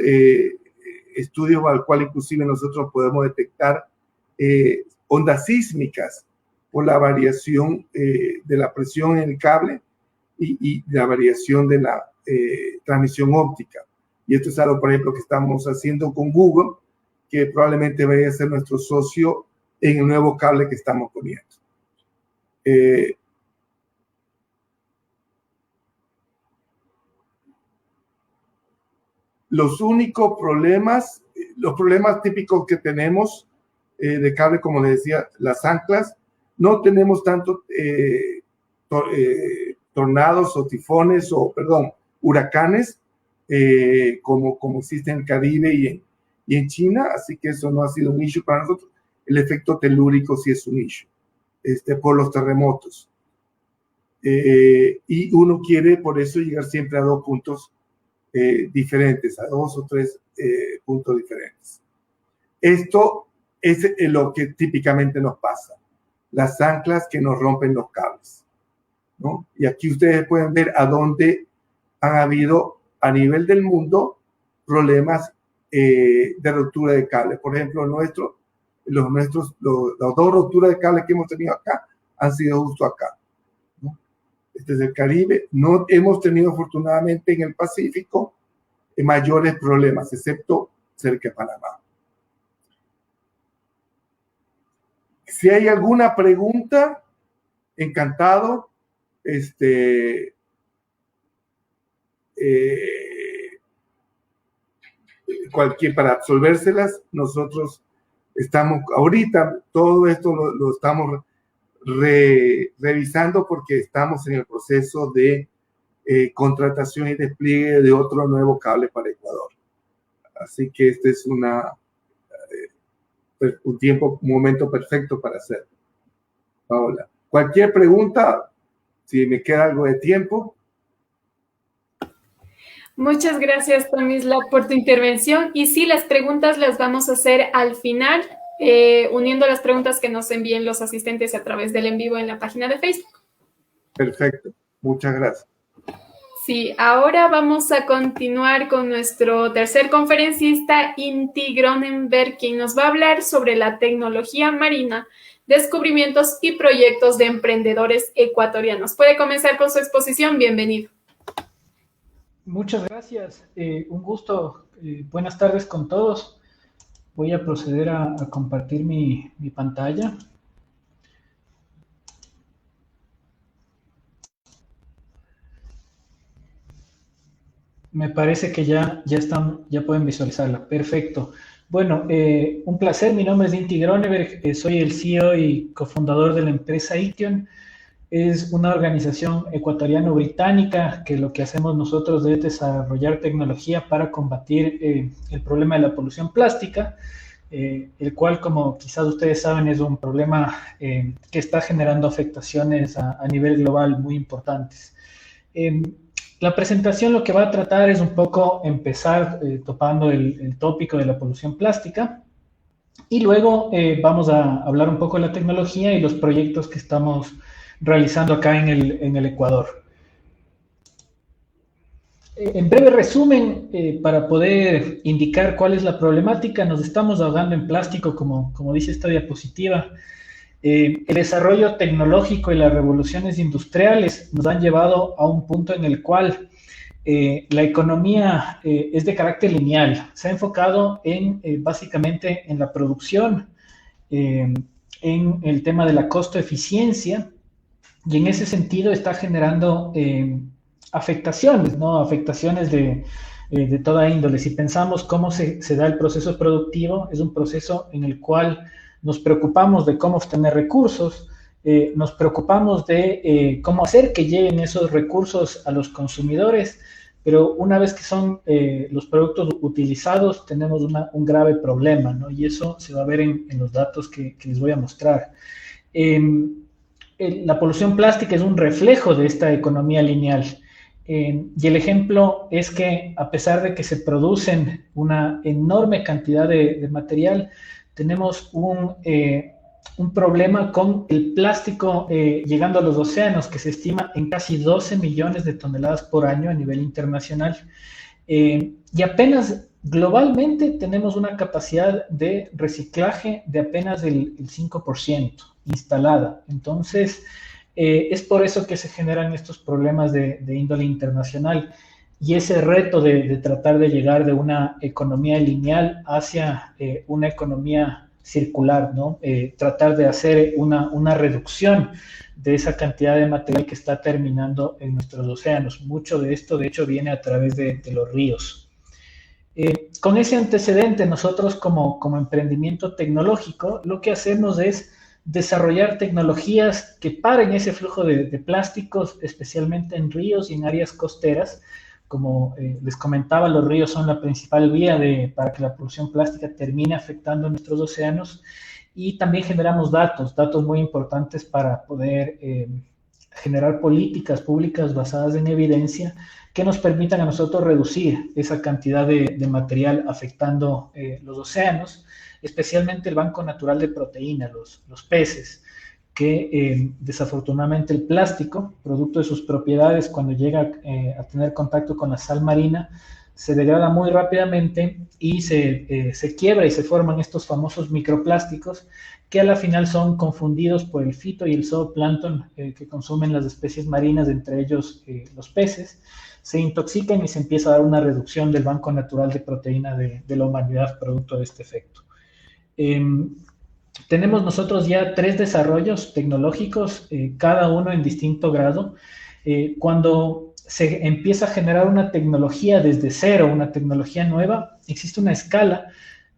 estudios al cual inclusive nosotros podemos detectar ondas sísmicas por la variación de la presión en el cable y la variación de la transmisión óptica. Y esto es algo, por ejemplo, que estamos haciendo con Google, que probablemente vaya a ser nuestro socio en el nuevo cable que estamos poniendo. Los problemas típicos que tenemos de cable, como les decía, las anclas, no tenemos tanto tornados o tifones huracanes como existe en el Caribe y en China, así que eso no ha sido un issue para nosotros. El efecto telúrico sí es un issue por los terremotos. Y uno quiere por eso llegar siempre a 2 puntos diferentes, a 2 o 3 puntos diferentes. Esto es lo que típicamente nos pasa, las anclas que nos rompen los cables, ¿no? Y aquí ustedes pueden ver a dónde han habido a nivel del mundo problemas de ruptura de cable. Por ejemplo, las 2 rupturas de cable que hemos tenido acá han sido justo acá, ¿no? Este es el Caribe. No hemos tenido, afortunadamente, en el Pacífico mayores problemas, excepto cerca de Panamá. Si hay alguna pregunta, encantado. Para absolvérselas, nosotros estamos ahorita, todo esto lo estamos revisando porque estamos en el proceso de contratación y despliegue de otro nuevo cable para Ecuador. Así que este es un momento perfecto para hacerlo. Paola, cualquier pregunta, si me queda algo de tiempo. Muchas gracias, Tomislav, por tu intervención. Y sí, las preguntas las vamos a hacer al final, uniendo las preguntas que nos envíen los asistentes a través del en vivo en la página de Facebook. Perfecto, muchas gracias. Sí, ahora vamos a continuar con nuestro tercer conferencista, Inti Gronenberg, quien nos va a hablar sobre la tecnología marina, descubrimientos y proyectos de emprendedores ecuatorianos. Puede comenzar con su exposición. Bienvenido. Muchas gracias. Un gusto. Buenas tardes con todos. Voy a proceder a compartir mi pantalla. Me parece que ya están, ya pueden visualizarla. Perfecto. Bueno, un placer. Mi nombre es Inti Groneberg. Soy el CEO y cofundador de la empresa Ition. Es una organización ecuatoriano-británica que lo que hacemos nosotros es desarrollar tecnología para combatir el problema de la polución plástica, el cual, como quizás ustedes saben, es un problema que está generando afectaciones a nivel global muy importantes. La presentación lo que va a tratar es un poco empezar topando el tópico de la polución plástica y luego vamos a hablar un poco de la tecnología y los proyectos que estamos realizando acá en el Ecuador. En breve resumen, para poder indicar cuál es la problemática, nos estamos ahogando en plástico, como dice esta diapositiva. El desarrollo tecnológico y las revoluciones industriales nos han llevado a un punto en el cual la economía es de carácter lineal. Se ha enfocado básicamente en la producción, en el tema de la costo-eficiencia, y en ese sentido está generando afectaciones, ¿no? Afectaciones de toda índole. Si pensamos cómo se da el proceso productivo, es un proceso en el cual nos preocupamos de cómo obtener recursos, nos preocupamos de cómo hacer que lleguen esos recursos a los consumidores, pero una vez que son los productos utilizados, tenemos un grave problema, ¿no? Y eso se va a ver en los datos que les voy a mostrar. La polución plástica es un reflejo de esta economía lineal. Y el ejemplo es que a pesar de que se producen una enorme cantidad de material, tenemos un problema con el plástico llegando a los océanos, que se estima en casi 12 millones de toneladas por año a nivel internacional. Y apenas globalmente tenemos una capacidad de reciclaje de apenas el 5% instalada. Entonces, es por eso que se generan estos problemas de índole internacional y ese reto de tratar de llegar de una economía lineal hacia una economía circular, ¿no? Tratar de hacer una reducción de esa cantidad de material que está terminando en nuestros océanos. Mucho de esto, de hecho, viene a través de los ríos. Con ese antecedente, nosotros como emprendimiento tecnológico, lo que hacemos es desarrollar tecnologías que paren ese flujo de plásticos, especialmente en ríos y en áreas costeras. Como les comentaba, los ríos son la principal vía para que la polución plástica termine afectando nuestros océanos, y también generamos datos muy importantes para poder generar políticas públicas basadas en evidencia que nos permitan a nosotros reducir esa cantidad de material afectando los océanos, especialmente el Banco Natural de Proteína, los peces, que desafortunadamente el plástico, producto de sus propiedades, cuando llega a tener contacto con la sal marina, se degrada muy rápidamente y se quiebra y se forman estos famosos microplásticos que a la final son confundidos por el fito y el zooplancton que consumen las especies marinas, entre ellos los peces, se intoxican y se empieza a dar una reducción del Banco Natural de Proteína de la humanidad producto de este efecto. Tenemos nosotros ya 3 desarrollos tecnológicos, cada uno en distinto grado. Cuando se empieza a generar una tecnología desde cero, una tecnología nueva, existe una escala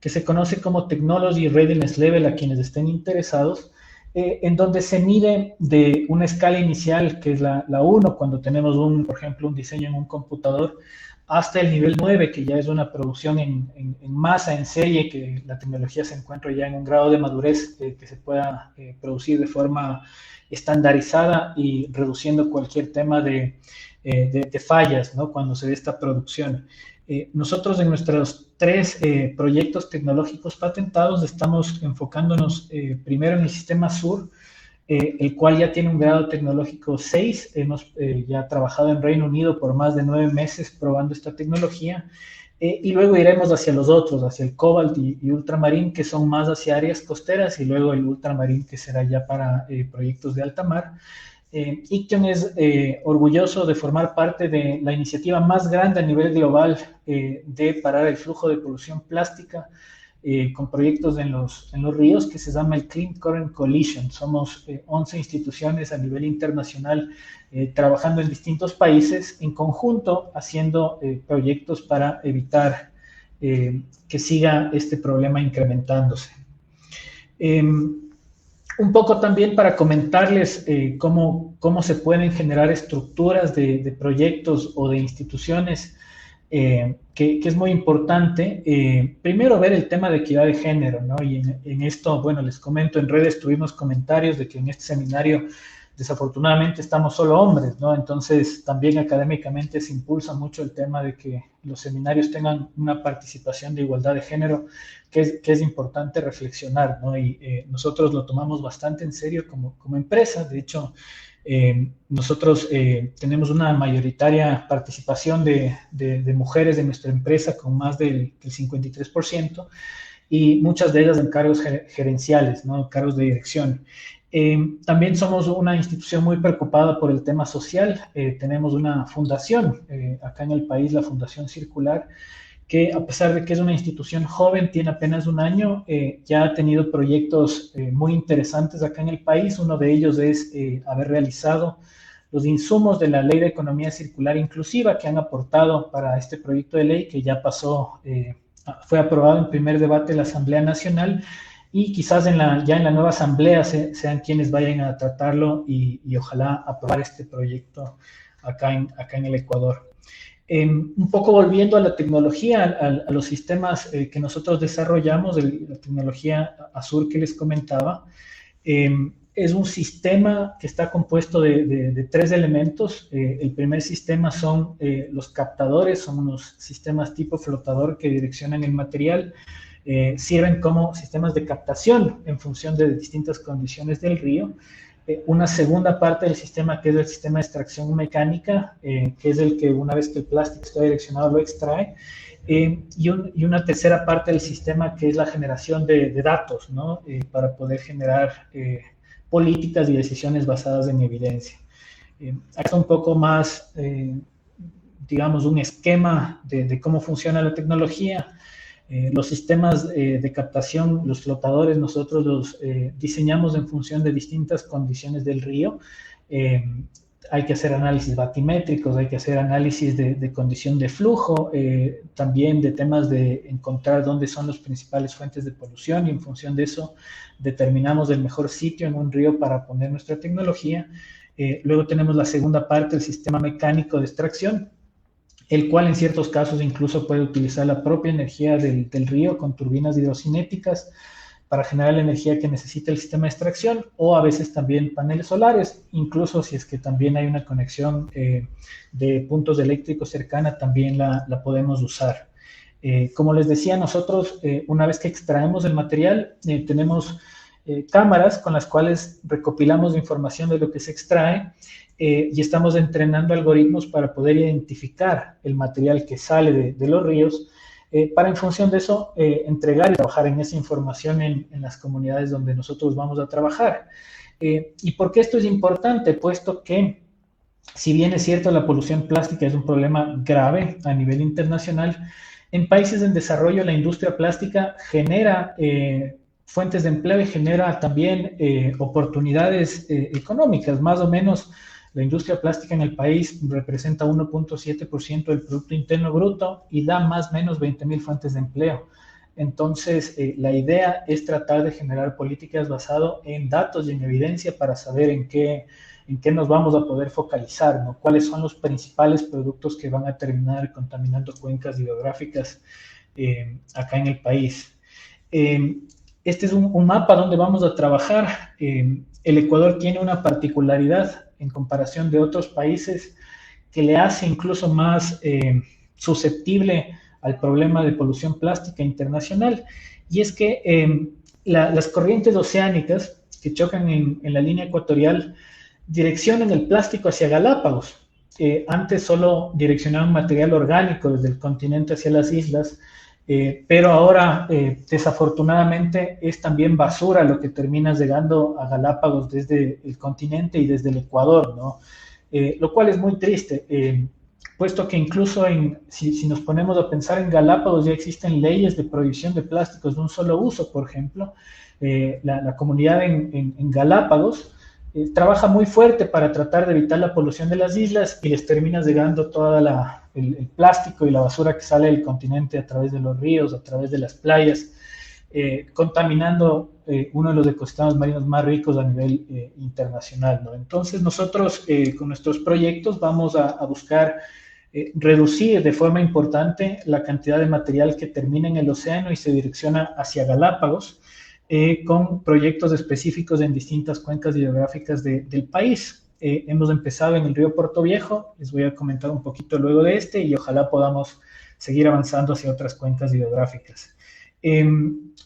que se conoce como Technology Readiness Level, a quienes estén interesados, en donde se mide de una escala inicial, que es la 1, cuando tenemos, por ejemplo, un diseño en un computador, hasta el nivel 9, que ya es una producción en masa, en serie, que la tecnología se encuentra ya en un grado de madurez que se pueda producir de forma estandarizada y reduciendo cualquier tema de fallas, ¿no? Cuando se dé esta producción. Nosotros en nuestros 3 proyectos tecnológicos patentados estamos enfocándonos primero en el sistema SUR, el cual ya tiene un grado tecnológico 6. Hemos ya trabajado en Reino Unido por más de 9 meses probando esta tecnología, y luego iremos hacia los otros, hacia el Cobalt y Ultramarín, que son más hacia áreas costeras, y luego el Ultramarín, que será ya para proyectos de alta mar. Iction es orgulloso de formar parte de la iniciativa más grande a nivel global de parar el flujo de polución plástica. con proyectos en los ríos que se llama el Clean Current Coalition. Somos 11 instituciones a nivel internacional trabajando en distintos países en conjunto, haciendo proyectos para evitar que siga este problema incrementándose. Un poco también para comentarles cómo se pueden generar estructuras de proyectos o de instituciones, que es muy importante. Primero, ver el tema de equidad de género, ¿no? Y en esto, bueno, les comento, en redes tuvimos comentarios de que en este seminario desafortunadamente estamos solo hombres, ¿no? Entonces, también académicamente se impulsa mucho el tema de que los seminarios tengan una participación de igualdad de género, que es importante reflexionar, ¿no? Y nosotros lo tomamos bastante en serio como empresa. De hecho, nosotros tenemos una mayoritaria participación de mujeres de nuestra empresa con más del 53%, y muchas de ellas en cargos gerenciales, ¿no? Cargos de dirección. También somos una institución muy preocupada por el tema social. Tenemos una fundación acá en el país, la Fundación Circular, que a pesar de que es una institución joven, tiene apenas un año, ya ha tenido proyectos muy interesantes acá en el país. Uno de ellos es haber realizado los insumos de la Ley de Economía Circular Inclusiva, que han aportado para este proyecto de ley que ya pasó, fue aprobado en primer debate de la Asamblea Nacional, y quizás ya en la nueva asamblea sean quienes vayan a tratarlo y ojalá aprobar este proyecto acá en el Ecuador. Un poco volviendo a la tecnología, a los sistemas que nosotros desarrollamos, la tecnología Azur que les comentaba, es un sistema que está compuesto de 3 elementos. El primer sistema son los captadores, son unos sistemas tipo flotador que direccionan el material. Sirven como sistemas de captación en función de distintas condiciones del río. Una segunda parte del sistema, que es el sistema de extracción mecánica, que es el que una vez que el plástico está direccionado lo extrae, y una tercera parte del sistema, que es la generación de datos, ¿no? Para poder generar políticas y decisiones basadas en evidencia. Acá un poco más, digamos, un esquema de cómo funciona la tecnología. Los sistemas de captación, los flotadores, nosotros los diseñamos en función de distintas condiciones del río. Hay que hacer análisis batimétricos, hay que hacer análisis de condición de flujo, también de temas de encontrar dónde son las principales fuentes de polución, y en función de eso determinamos el mejor sitio en un río para poner nuestra tecnología. Luego tenemos la segunda parte, el sistema mecánico de extracción, el cual en ciertos casos incluso puede utilizar la propia energía del río con turbinas hidrocinéticas para generar la energía que necesita el sistema de extracción, o a veces también paneles solares, incluso si es que también hay una conexión de puntos eléctricos cercana, también la podemos usar. Como les decía, nosotros una vez que extraemos el material, tenemos cámaras con las cuales recopilamos información de lo que se extrae, y estamos entrenando algoritmos para poder identificar el material que sale de los ríos, para en función de eso entregar y trabajar en esa información en las comunidades donde nosotros vamos a trabajar. ¿Y por qué esto es importante? Puesto que, si bien es cierto, la polución plástica es un problema grave a nivel internacional, en países en desarrollo la industria plástica genera fuentes de empleo y genera también oportunidades económicas. Más o menos, la industria plástica en el país representa 1.7% del Producto Interno Bruto y da más o menos 20.000 fuentes de empleo. Entonces, la idea es tratar de generar políticas basadas en datos y en evidencia para saber en qué nos vamos a poder focalizar, ¿no? Cuáles son los principales productos que van a terminar contaminando cuencas hidrográficas acá en el país. Este es un mapa donde vamos a trabajar. El Ecuador tiene una particularidad en comparación de otros países que le hace incluso más susceptible al problema de polución plástica internacional, y es que las corrientes oceánicas que chocan en la línea ecuatorial direccionan el plástico hacia Galápagos. Antes solo direccionaban material orgánico desde el continente hacia las islas, pero ahora desafortunadamente es también basura lo que termina llegando a Galápagos desde el continente y desde el Ecuador, ¿no? Lo cual es muy triste. puesto que incluso si nos ponemos a pensar en Galápagos ya existen leyes de prohibición de plásticos de un solo uso, por ejemplo. La comunidad en Galápagos trabaja muy fuerte para tratar de evitar la polución de las islas y les termina llegando todo el plástico y la basura que sale del continente a través de los ríos, a través de las playas, contaminando uno de los ecosistemas marinos más ricos a nivel internacional, ¿no? Entonces nosotros con nuestros proyectos vamos a buscar reducir de forma importante la cantidad de material que termina en el océano y se direcciona hacia Galápagos, con proyectos específicos en distintas cuencas hidrográficas del país. Hemos empezado en el río Puerto Viejo, les voy a comentar un poquito luego de este y ojalá podamos seguir avanzando hacia otras cuencas hidrográficas.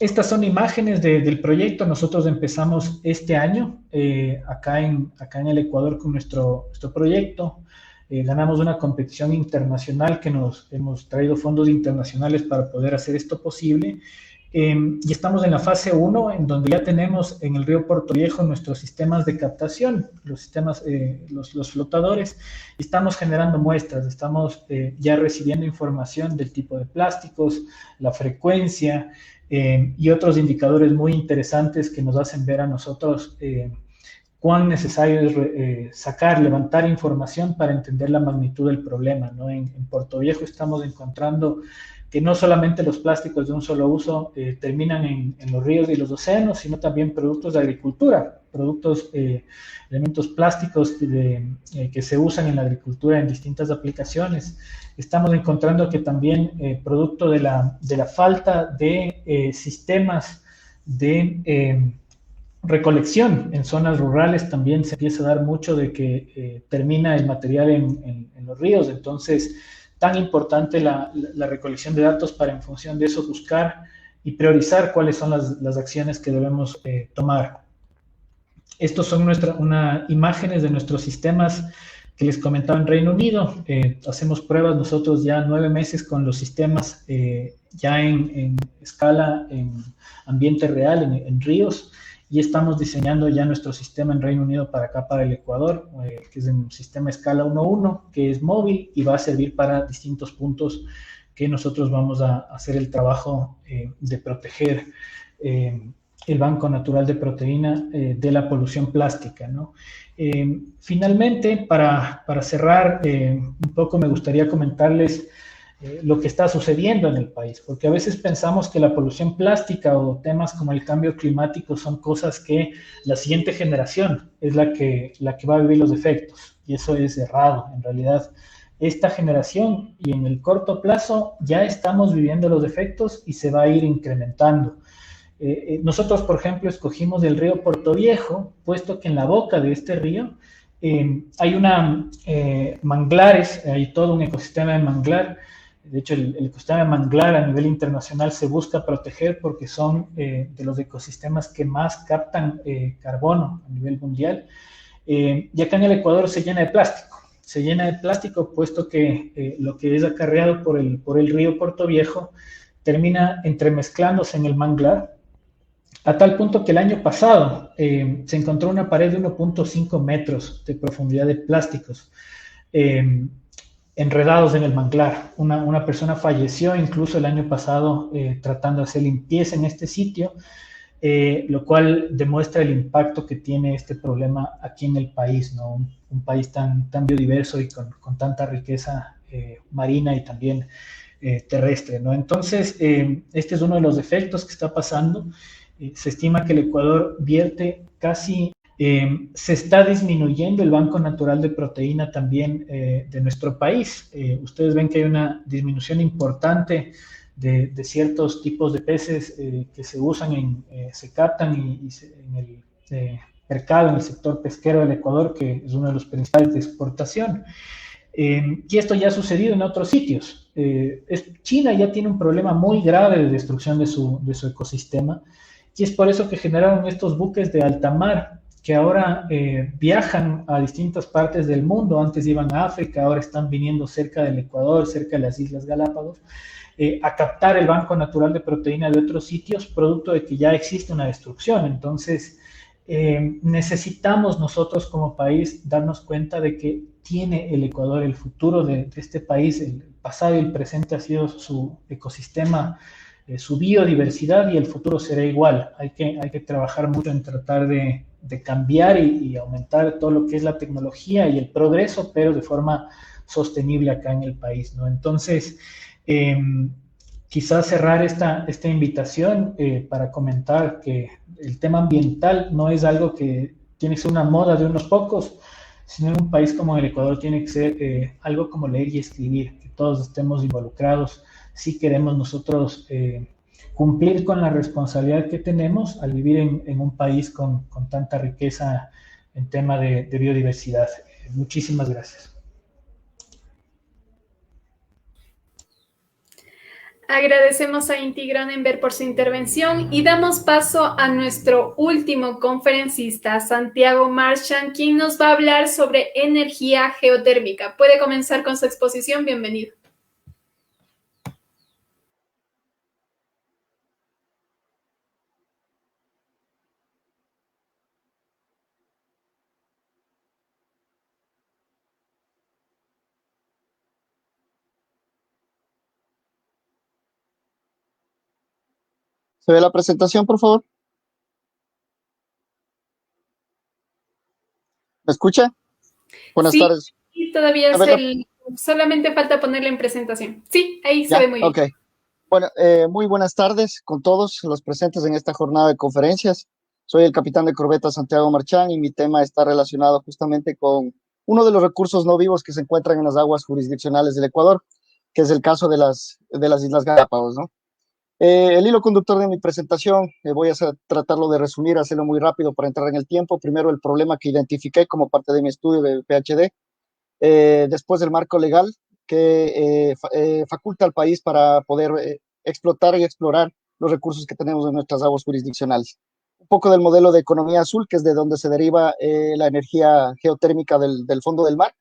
Estas son imágenes del proyecto. Nosotros empezamos este año acá en el Ecuador con nuestro proyecto. Ganamos una competición internacional que hemos traído fondos internacionales para poder hacer esto posible. Y estamos en la fase 1, en donde ya tenemos en el río Puerto Viejo nuestros sistemas de captación, los sistemas, los flotadores, y estamos generando muestras, estamos ya recibiendo información del tipo de plásticos, la frecuencia y otros indicadores muy interesantes que nos hacen ver a nosotros cuán necesario es levantar información para entender la magnitud del problema, ¿no? En Puerto Viejo estamos encontrando que no solamente los plásticos de un solo uso terminan en los ríos y los océanos, sino también productos de agricultura, elementos plásticos que se usan en la agricultura en distintas aplicaciones. Estamos encontrando que también producto de la falta de sistemas de recolección en zonas rurales también se empieza a dar mucho de que termina el material en los ríos. Entonces, tan importante la recolección de datos para en función de eso buscar y priorizar cuáles son las acciones que debemos tomar. Estos son imágenes de nuestros sistemas que les comentaba en Reino Unido. Hacemos pruebas nosotros ya 9 meses con los sistemas ya en escala, en ambiente real, en ríos. Y estamos diseñando ya nuestro sistema en Reino Unido para acá, para el Ecuador, que es un sistema escala 1.1, que es móvil y va a servir para distintos puntos que nosotros vamos a hacer el trabajo de proteger el Banco Natural de Proteína de la polución plástica, ¿no? Finalmente, para cerrar un poco, me gustaría comentarles lo que está sucediendo en el país, porque a veces pensamos que la polución plástica o temas como el cambio climático son cosas que la siguiente generación es la que va a vivir los efectos, y eso es errado. En realidad, esta generación y en el corto plazo ya estamos viviendo los efectos y se va a ir incrementando. Nosotros, por ejemplo, escogimos el río Puerto Viejo, puesto que en la boca de este río hay manglares, hay todo un ecosistema de manglar. De hecho, el ecosistema de manglar a nivel internacional se busca proteger porque son de los ecosistemas que más captan carbono a nivel mundial. Y acá en el Ecuador se llena de plástico, puesto que lo que es acarreado por el río Puerto Viejo termina entremezclándose en el manglar, a tal punto que el año pasado se encontró una pared de 1.5 metros de profundidad de plásticos enredados en el manglar. Una persona falleció incluso el año pasado tratando de hacer limpieza en este sitio, lo cual demuestra el impacto que tiene este problema aquí en el país, ¿no? Un país tan biodiverso y con tanta riqueza marina y también terrestre, ¿no? Entonces, este es uno de los efectos que está pasando. Se estima que el Ecuador vierte casi... se está disminuyendo el Banco Natural de Proteína también de nuestro país. Ustedes ven que hay una disminución importante de ciertos tipos de peces que se usan, se captan en el mercado, en el sector pesquero del Ecuador, que es uno de los principales de exportación. Y esto ya ha sucedido en otros sitios. China ya tiene un problema muy grave de destrucción de su ecosistema, y es por eso que generaron estos buques de alta mar, que ahora viajan a distintas partes del mundo. Antes iban a África, ahora están viniendo cerca del Ecuador, cerca de las Islas Galápagos, a captar el Banco Natural de Proteína de otros sitios, producto de que ya existe una destrucción. Entonces, necesitamos nosotros como país darnos cuenta de que tiene el Ecuador, el futuro de este país, el pasado y el presente ha sido su ecosistema, su biodiversidad, y el futuro será igual. Hay que trabajar mucho en tratar de cambiar y aumentar todo lo que es la tecnología y el progreso, pero de forma sostenible acá en el país, ¿no? Entonces, quizás cerrar esta invitación para comentar que el tema ambiental no es algo que tiene que ser una moda de unos pocos, sino en un país como el Ecuador tiene que ser algo como leer y escribir, que todos estemos involucrados si queremos nosotros cumplir con la responsabilidad que tenemos al vivir en un país con tanta riqueza en tema de biodiversidad. Muchísimas gracias. Agradecemos a Inti Gronenberg por su intervención y damos paso a nuestro último conferencista, Santiago Marchand, quien nos va a hablar sobre energía geotérmica. Puede comenzar con su exposición. Bienvenido. ¿Se ve la presentación, por favor? ¿Me escucha? Buenas tardes. Sí, todavía solamente falta ponerle en presentación. Sí, ahí se ve muy bien. Ok. Bueno, muy buenas tardes con todos los presentes en esta jornada de conferencias. Soy el capitán de corbeta Santiago Marchand y mi tema está relacionado justamente con uno de los recursos no vivos que se encuentran en las aguas jurisdiccionales del Ecuador, que es el caso de las Islas Galápagos, ¿no? El hilo conductor de mi presentación, voy a tratarlo de resumir, hacerlo muy rápido para entrar en el tiempo. Primero, el problema que identifiqué como parte de mi estudio de PhD. Después, el marco legal que faculta al país para poder explotar y explorar los recursos que tenemos en nuestras aguas jurisdiccionales. Un poco del modelo de economía azul, que es de donde se deriva la energía geotérmica del fondo del mar.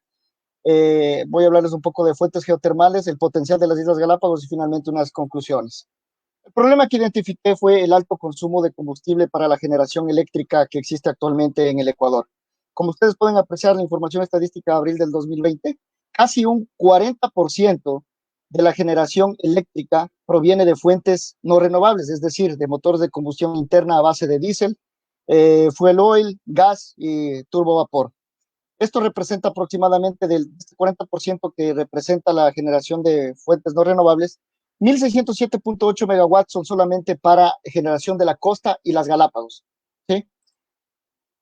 Voy a hablarles un poco de fuentes geotermales, el potencial de las Islas Galápagos y finalmente unas conclusiones. El problema que identifiqué fue el alto consumo de combustible para la generación eléctrica que existe actualmente en el Ecuador. Como ustedes pueden apreciar, la información estadística de abril del 2020, casi un 40% de la generación eléctrica proviene de fuentes no renovables, es decir, de motores de combustión interna a base de diésel, fuel oil, gas y turbovapor. Esto representa aproximadamente del 40% que representa la generación de fuentes no renovables. 1.607.8 megawatts son solamente para generación de la costa y las Galápagos, ¿sí?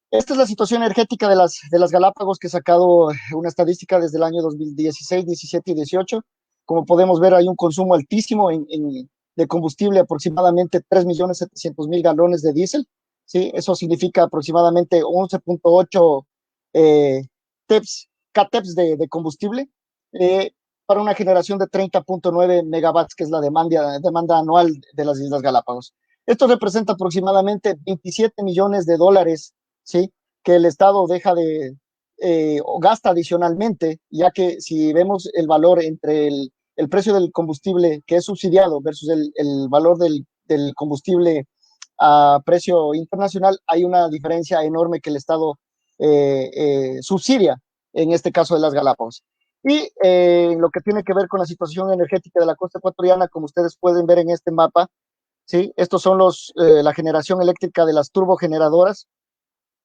Esta es la situación energética de las Galápagos, que he sacado una estadística desde el año 2016, 17 y 18. Como podemos ver, hay un consumo altísimo de combustible, aproximadamente 3.700.000 galones de diésel, ¿sí? Eso significa aproximadamente 11.8 kteps de combustible, para una generación de 30.9 megawatts, que es la demanda anual de las Islas Galápagos. Esto representa aproximadamente 27 millones de dólares, ¿sí?, que el Estado deja o gasta adicionalmente, ya que si vemos el valor entre el precio del combustible que es subsidiado versus el valor del combustible a precio internacional, hay una diferencia enorme que el Estado subsidia, en este caso de las Galápagos. Y lo que tiene que ver con la situación energética de la costa ecuatoriana, como ustedes pueden ver en este mapa, ¿sí? Estos son la generación eléctrica de las turbogeneradoras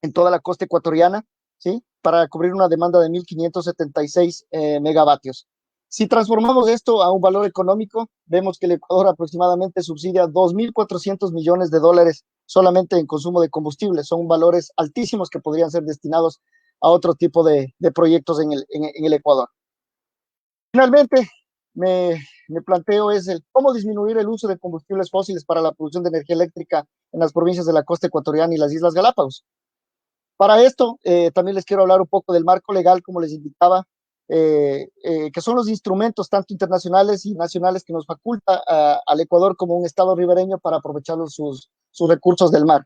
en toda la costa ecuatoriana, ¿sí?, para cubrir una demanda de 1.576 megavatios. Si transformamos esto a un valor económico, vemos que el Ecuador aproximadamente subsidia 2.400 millones de dólares solamente en consumo de combustible. Son valores altísimos que podrían ser destinados a otro tipo de proyectos en el Ecuador. Finalmente, me planteo cómo disminuir el uso de combustibles fósiles para la producción de energía eléctrica en las provincias de la costa ecuatoriana y las Islas Galápagos. Para esto, también les quiero hablar un poco del marco legal, como les indicaba, que son los instrumentos tanto internacionales y nacionales que nos faculta al Ecuador como un estado ribereño para aprovechar sus recursos del mar.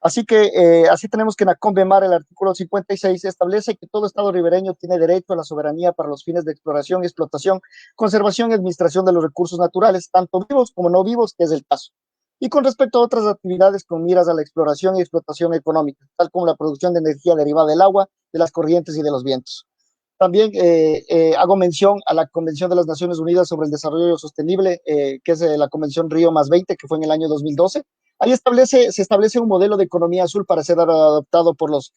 Así que así tenemos que en la CONVEMAR, el artículo 56, establece que todo estado ribereño tiene derecho a la soberanía para los fines de exploración y explotación, conservación y administración de los recursos naturales, tanto vivos como no vivos, que es el caso. Y con respecto a otras actividades con miras a la exploración y explotación económica, tal como la producción de energía derivada del agua, de las corrientes y de los vientos. También hago mención a la Convención de las Naciones Unidas sobre el Desarrollo Sostenible, que es la Convención Río +20, que fue en el año 2012. Ahí se establece un modelo de economía azul para ser adoptado por los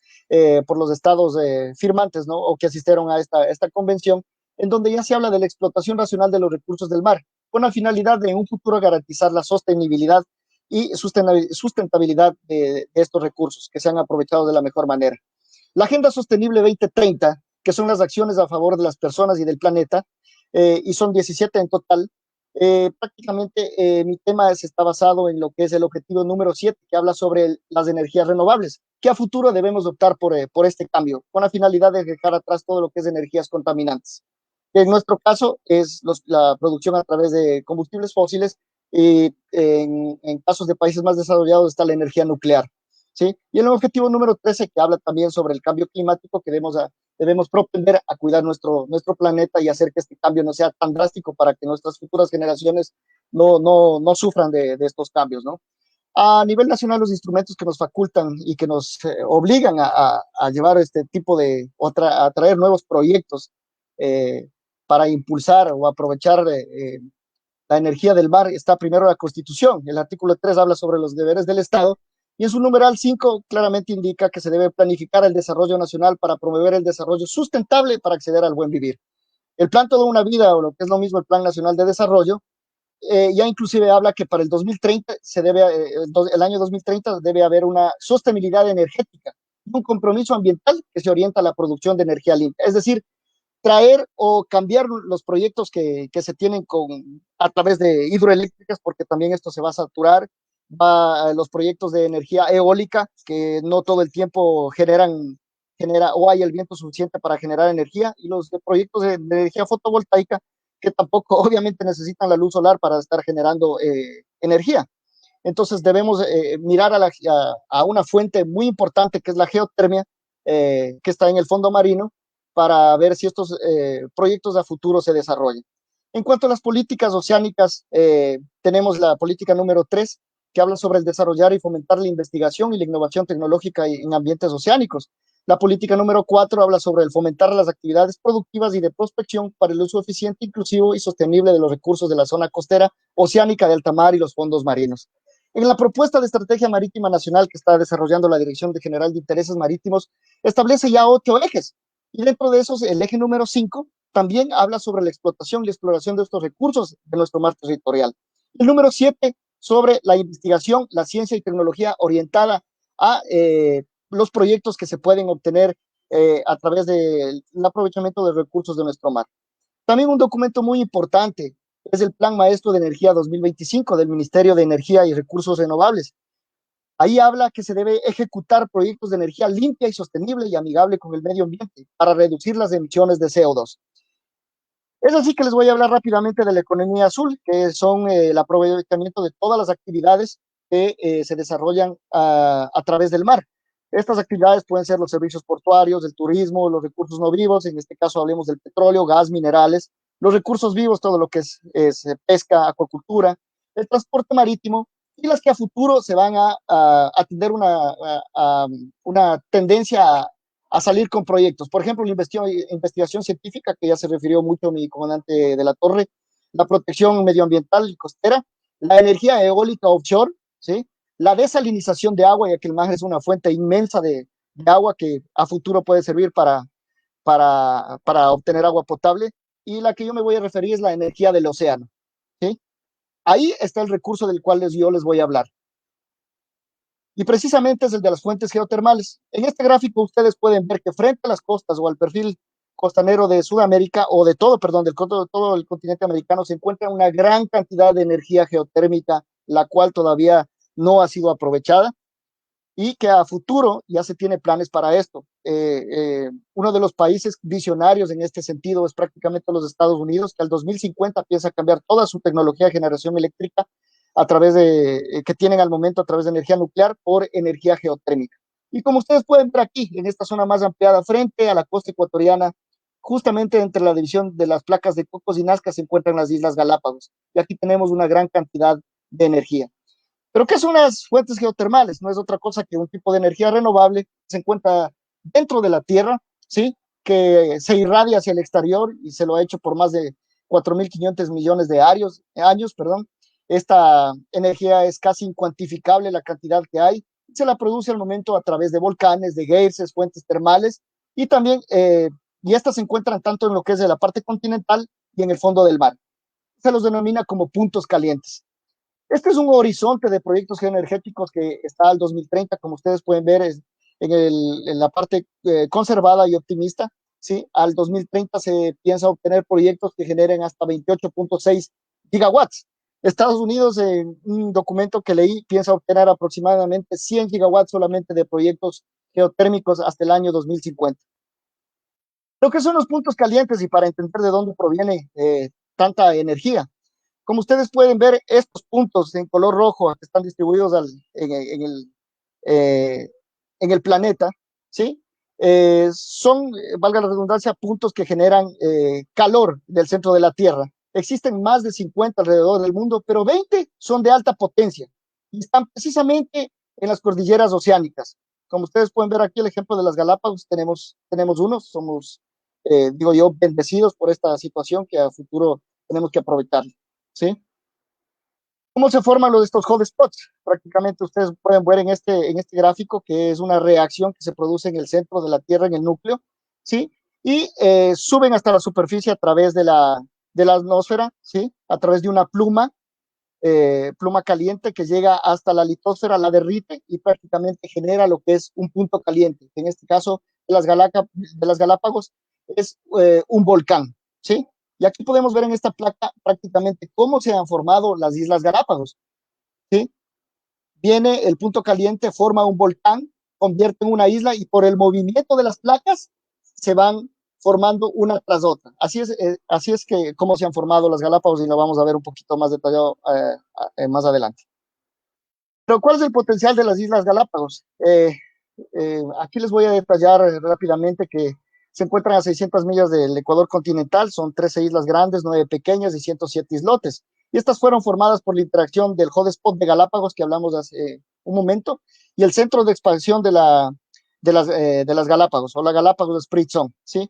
estados firmantes, ¿no? O que asistieron a esta convención, en donde ya se habla de la explotación racional de los recursos del mar, con la finalidad de en un futuro garantizar la sostenibilidad y sustentabilidad de estos recursos, que sean aprovechados de la mejor manera. La Agenda Sostenible 2030, que son las acciones a favor de las personas y del planeta, y son 17 en total. Prácticamente mi tema está basado en lo que es el objetivo número 7, que habla sobre las energías renovables, que a futuro debemos optar por este cambio, con la finalidad de dejar atrás todo lo que es energías contaminantes. En nuestro caso es la producción a través de combustibles fósiles, y en casos de países más desarrollados está la energía nuclear, ¿sí? Y el objetivo número 13, que habla también sobre el cambio climático, que debemos propender a cuidar nuestro planeta y hacer que este cambio no sea tan drástico para que nuestras futuras generaciones no sufran de estos cambios, ¿no? A nivel nacional, los instrumentos que nos facultan y que nos obligan a llevar este tipo a traer nuevos proyectos para impulsar o aprovechar la energía del mar, está primero la Constitución. El artículo 3 habla sobre los deberes del Estado, y en su numeral 5 claramente indica que se debe planificar el desarrollo nacional para promover el desarrollo sustentable para acceder al buen vivir. El plan Toda una Vida, o lo que es lo mismo el Plan Nacional de Desarrollo, ya inclusive habla que para el 2030 el año 2030 debe haber una sostenibilidad energética y un compromiso ambiental que se orienta a la producción de energía limpia. Es decir, traer o cambiar los proyectos que se tienen a través de hidroeléctricas, porque también esto se va a saturar, los proyectos de energía eólica, que no todo el tiempo genera o hay el viento suficiente para generar energía, y los proyectos de energía fotovoltaica, que tampoco obviamente necesitan la luz solar para estar generando energía. Entonces debemos mirar a una fuente muy importante, que es la geotermia, que está en el fondo marino, para ver si estos proyectos a futuro se desarrollan. En cuanto a las políticas oceánicas, tenemos la política número 3, que habla sobre el desarrollar y fomentar la investigación y la innovación tecnológica en ambientes oceánicos. La política número 4 habla sobre el fomentar las actividades productivas y de prospección para el uso eficiente, inclusivo y sostenible de los recursos de la zona costera, oceánica de alta mar y los fondos marinos. En la propuesta de estrategia marítima nacional que está desarrollando la Dirección General de Intereses Marítimos, establece ya 8 ejes, y dentro de esos, el eje número 5 también habla sobre la explotación y exploración de estos recursos de nuestro mar territorial. El número 7 sobre la investigación, la ciencia y tecnología orientada a los proyectos que se pueden obtener a través del aprovechamiento de recursos de nuestro mar. También un documento muy importante es el Plan Maestro de Energía 2025 del Ministerio de Energía y Recursos Renovables. Ahí habla que se debe ejecutar proyectos de energía limpia y sostenible y amigable con el medio ambiente para reducir las emisiones de CO2. Es así que les voy a hablar rápidamente de la economía azul, que son el aprovechamiento de todas las actividades que se desarrollan a través del mar. Estas actividades pueden ser los servicios portuarios, el turismo, los recursos no vivos, en este caso hablemos del petróleo, gas, minerales, los recursos vivos, todo lo que es pesca, acuacultura, el transporte marítimo, y las que a futuro se van a tener una tendencia a salir con proyectos. Por ejemplo, la investigación científica, que ya se refirió mucho mi comandante de la Torre, la protección medioambiental y costera, la energía eólica offshore, ¿sí? La desalinización de agua, ya que el mar es una fuente inmensa de agua que a futuro puede servir para obtener agua potable, y la que yo me voy a referir es la energía del océano, ¿sí? Ahí está el recurso del cual yo les voy a hablar. Y precisamente es el de las fuentes geotermales. En este gráfico ustedes pueden ver que frente a las costas o al perfil costanero de Sudamérica, o de todo el continente americano, se encuentra una gran cantidad de energía geotérmica, la cual todavía no ha sido aprovechada, y que a futuro ya se tiene planes para esto. Uno de los países visionarios en este sentido es prácticamente los Estados Unidos, que al 2050 piensa cambiar toda su tecnología de generación eléctrica que tienen al momento a través de energía nuclear por energía geotérmica. Y como ustedes pueden ver aquí, en esta zona más ampliada frente a la costa ecuatoriana, justamente entre la división de las placas de Cocos y Nazca se encuentran las Islas Galápagos, y aquí tenemos una gran cantidad de energía. ¿Pero qué son las fuentes geotermales? No es otra cosa que un tipo de energía renovable que se encuentra dentro de la tierra, ¿sí? que se irradia hacia el exterior y se lo ha hecho por más de 4.500 millones de años. Esta energía es casi incuantificable la cantidad que hay. Se la produce al momento a través de volcanes, de geysers, fuentes termales y también, y estas se encuentran tanto en lo que es de la parte continental y en el fondo del mar. Se los denomina como puntos calientes. Este es un horizonte de proyectos geoenergéticos que está al 2030, como ustedes pueden ver en la parte conservada y optimista. ¿Sí? Al 2030 se piensa obtener proyectos que generen hasta 28.6 gigawatts. Estados Unidos, en un documento que leí, piensa obtener aproximadamente 100 gigawatts solamente de proyectos geotérmicos hasta el año 2050. Lo que son los puntos calientes y para entender de dónde proviene tanta energía. Como ustedes pueden ver, estos puntos en color rojo que están distribuidos en el planeta, ¿sí? Son, valga la redundancia, puntos que generan calor del centro de la Tierra. Existen más de 50 alrededor del mundo, pero 20 son de alta potencia y están precisamente en las cordilleras oceánicas. Como ustedes pueden ver aquí el ejemplo de las Galápagos, tenemos unos, somos, digo yo, bendecidos por esta situación que a futuro tenemos que aprovechar, ¿sí? ¿Cómo se forman estos hotspots? Prácticamente ustedes pueden ver en este gráfico que es una reacción que se produce en el centro de la Tierra, en el núcleo, ¿sí? Y suben hasta la superficie a través de la atmósfera, ¿sí? A través de una pluma caliente que llega hasta la litosfera, la derrite y prácticamente genera lo que es un punto caliente. En este caso, de las Galápagos es un volcán, ¿sí? Y aquí podemos ver en esta placa prácticamente cómo se han formado las Islas Galápagos, ¿sí? Viene el punto caliente, forma un volcán, convierte en una isla y por el movimiento de las placas se van formando una tras otra. Así es que cómo se han formado las Galápagos y lo vamos a ver un poquito más detallado más adelante. Pero ¿cuál es el potencial de las Islas Galápagos? Aquí les voy a detallar rápidamente que se encuentran a 600 millas del Ecuador continental, son 13 islas grandes, 9 pequeñas y 107 islotes. Y estas fueron formadas por la interacción del hotspot de Galápagos, que hablamos hace un momento, y el centro de expansión de las Galápagos, o la Galápagos Split Zone, ¿sí?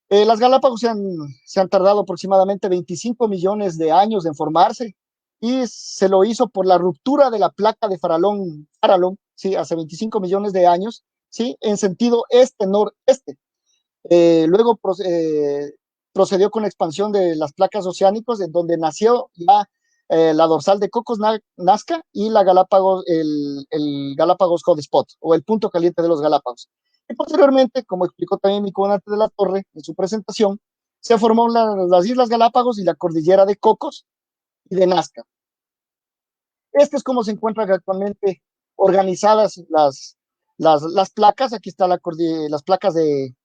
Las Galápagos se han tardado aproximadamente 25 millones de años en formarse, y se lo hizo por la ruptura de la placa de Farallón, ¿sí? Hace 25 millones de años, ¿sí? En sentido este-noreste. Luego procedió con la expansión de las placas oceánicas, en donde nació ya la dorsal de Cocos, Nazca, y la Galápagos, el Galápagos Hotspot, o el punto caliente de los Galápagos. Y posteriormente, como explicó también mi comandante de la Torre en su presentación, se formó las Islas Galápagos y la cordillera de Cocos y de Nazca. Este es como se encuentran actualmente organizadas las placas. Aquí están las placas de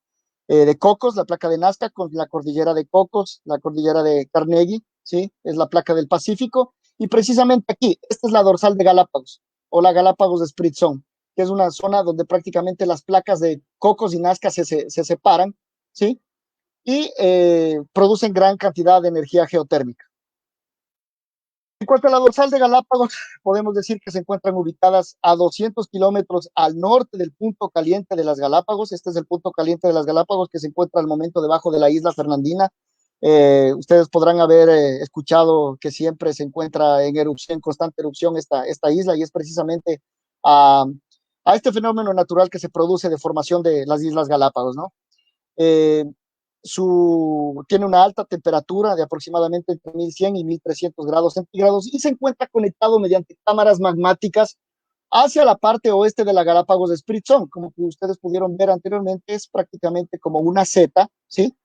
Cocos, la placa de Nazca, con la cordillera de Cocos, la cordillera de Carnegie, ¿sí? Es la placa del Pacífico. Y precisamente aquí, esta es la dorsal de Galápagos, o la Galápagos de Split Zone, que es una zona donde prácticamente las placas de Cocos y Nazca se separan, ¿sí? Y producen gran cantidad de energía geotérmica. En cuanto a la dorsal de Galápagos, podemos decir que se encuentran ubicadas a 200 kilómetros al norte del punto caliente de las Galápagos. Este es el punto caliente de las Galápagos que se encuentra al momento debajo de la isla Fernandina. Ustedes podrán haber escuchado que siempre se encuentra en erupción, en constante erupción esta isla, y es precisamente a este fenómeno natural que se produce de formación de las Islas Galápagos, ¿no? Tiene una alta temperatura de aproximadamente entre 1100 y 1300 grados centígrados y se encuentra conectado mediante cámaras magmáticas hacia la parte oeste de la Galápagos de Split Zone. Como que ustedes pudieron ver anteriormente, es prácticamente como una Z, ¿sí?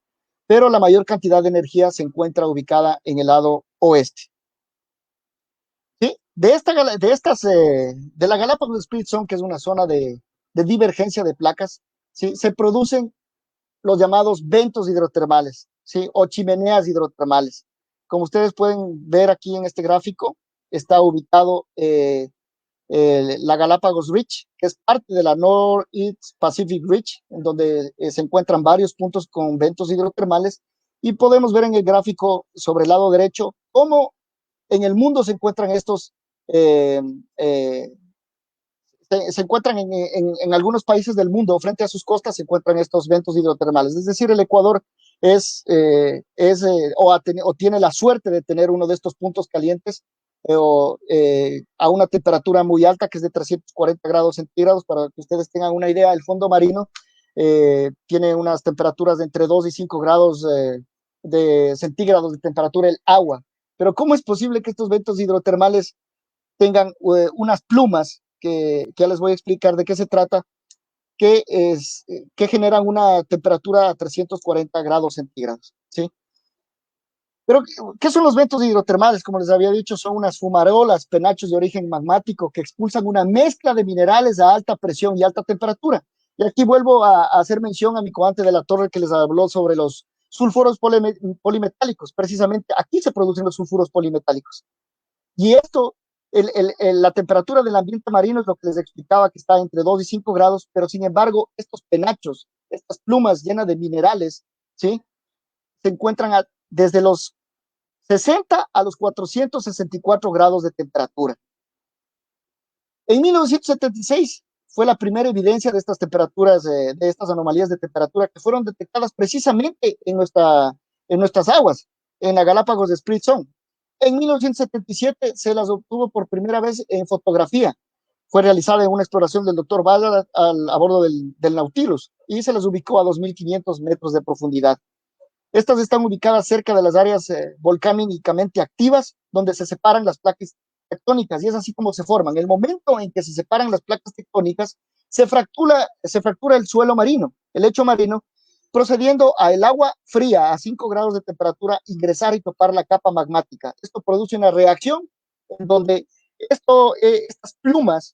Pero la mayor cantidad de energía se encuentra ubicada en el lado oeste. ¿Sí? De la Galápagos de Split Zone, que es una zona de divergencia de placas, ¿sí? Se producen los llamados ventos hidrotermales, ¿sí? O chimeneas hidrotermales. Como ustedes pueden ver aquí en este gráfico, está ubicado la Galápagos Ridge, que es parte de la Northeast Pacific Ridge, en donde se encuentran varios puntos con ventos hidrotermales, y podemos ver en el gráfico sobre el lado derecho cómo en el mundo se encuentran se encuentran en algunos países del mundo, frente a sus costas se encuentran estos ventos hidrotermales. Es decir, el Ecuador o tiene la suerte de tener uno de estos puntos calientes a una temperatura muy alta, que es de 340 grados centígrados. Para que ustedes tengan una idea, el fondo marino tiene unas temperaturas de entre 2 y 5 grados de centígrados de temperatura el agua. Pero ¿cómo es posible que estos ventos hidrotermales tengan unas plumas que ya les voy a explicar de qué se trata, que generan una temperatura a 340 grados centígrados, ¿sí? Pero, ¿qué son los ventos hidrotermales? Como les había dicho, son unas fumarolas, penachos de origen magmático que expulsan una mezcla de minerales a alta presión y alta temperatura. Y aquí vuelvo a hacer mención a mi comandante de la Torre, que les habló sobre los sulfuros polimetálicos. Precisamente aquí se producen los sulfuros polimetálicos. Y esto, la temperatura del ambiente marino es lo que les explicaba, que está entre 2 y 5 grados, pero sin embargo, estos penachos, estas plumas llenas de minerales, ¿sí? Se encuentran desde los 60 a los 464 grados de temperatura. En 1976 fue la primera evidencia de estas temperaturas, de estas anomalías de temperatura que fueron detectadas precisamente en nuestras aguas, en la Galápagos de Split Zone. En 1977 se las obtuvo por primera vez en fotografía. Fue realizada en una exploración del doctor Ballard a bordo del Nautilus y se las ubicó a 2.500 metros de profundidad. Estas están ubicadas cerca de las áreas volcánicamente activas, donde se separan las placas tectónicas, y es así como se forman. El momento en que se separan las placas tectónicas, se fractura el suelo marino, el lecho marino, procediendo a el agua fría a 5 grados de temperatura ingresar y topar la capa magmática. Esto produce una reacción en donde estas plumas,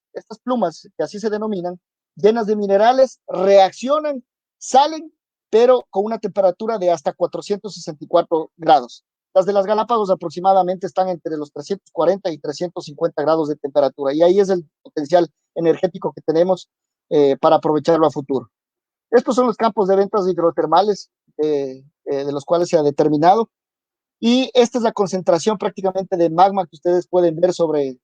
que así se denominan, llenas de minerales, reaccionan, salen, pero con una temperatura de hasta 464 grados. Las de las Galápagos aproximadamente están entre los 340 y 350 grados de temperatura, y ahí es el potencial energético que tenemos para aprovecharlo a futuro. Estos son los campos de ventas hidrotermales de los cuales se ha determinado, y esta es la concentración prácticamente de magma que ustedes pueden ver sobre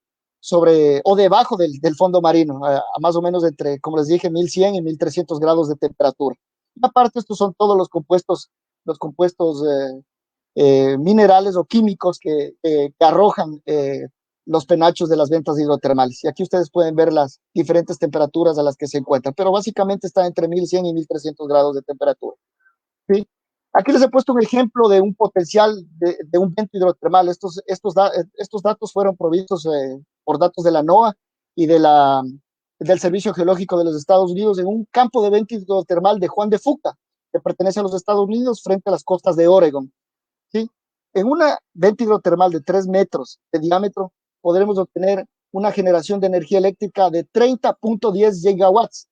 o debajo del fondo marino, a más o menos entre, como les dije, 1100 y 1300 grados de temperatura. Aparte, estos son todos los compuestos minerales o químicos que arrojan los penachos de las ventas hidrotermales. Y aquí ustedes pueden ver las diferentes temperaturas a las que se encuentran, pero básicamente está entre 1100 y 1300 grados de temperatura, ¿sí? Aquí les he puesto un ejemplo de un potencial de un vento hidrotermal. Estos datos fueron provistos por datos de la NOAA y del Servicio Geológico de los Estados Unidos en un campo de vento hidrotermal de Juan de Fuca, que pertenece a los Estados Unidos, frente a las costas de Oregon, ¿sí? En una vento hidrotermal de 3 metros de diámetro podremos obtener una generación de energía eléctrica de 30.10 gigawatts.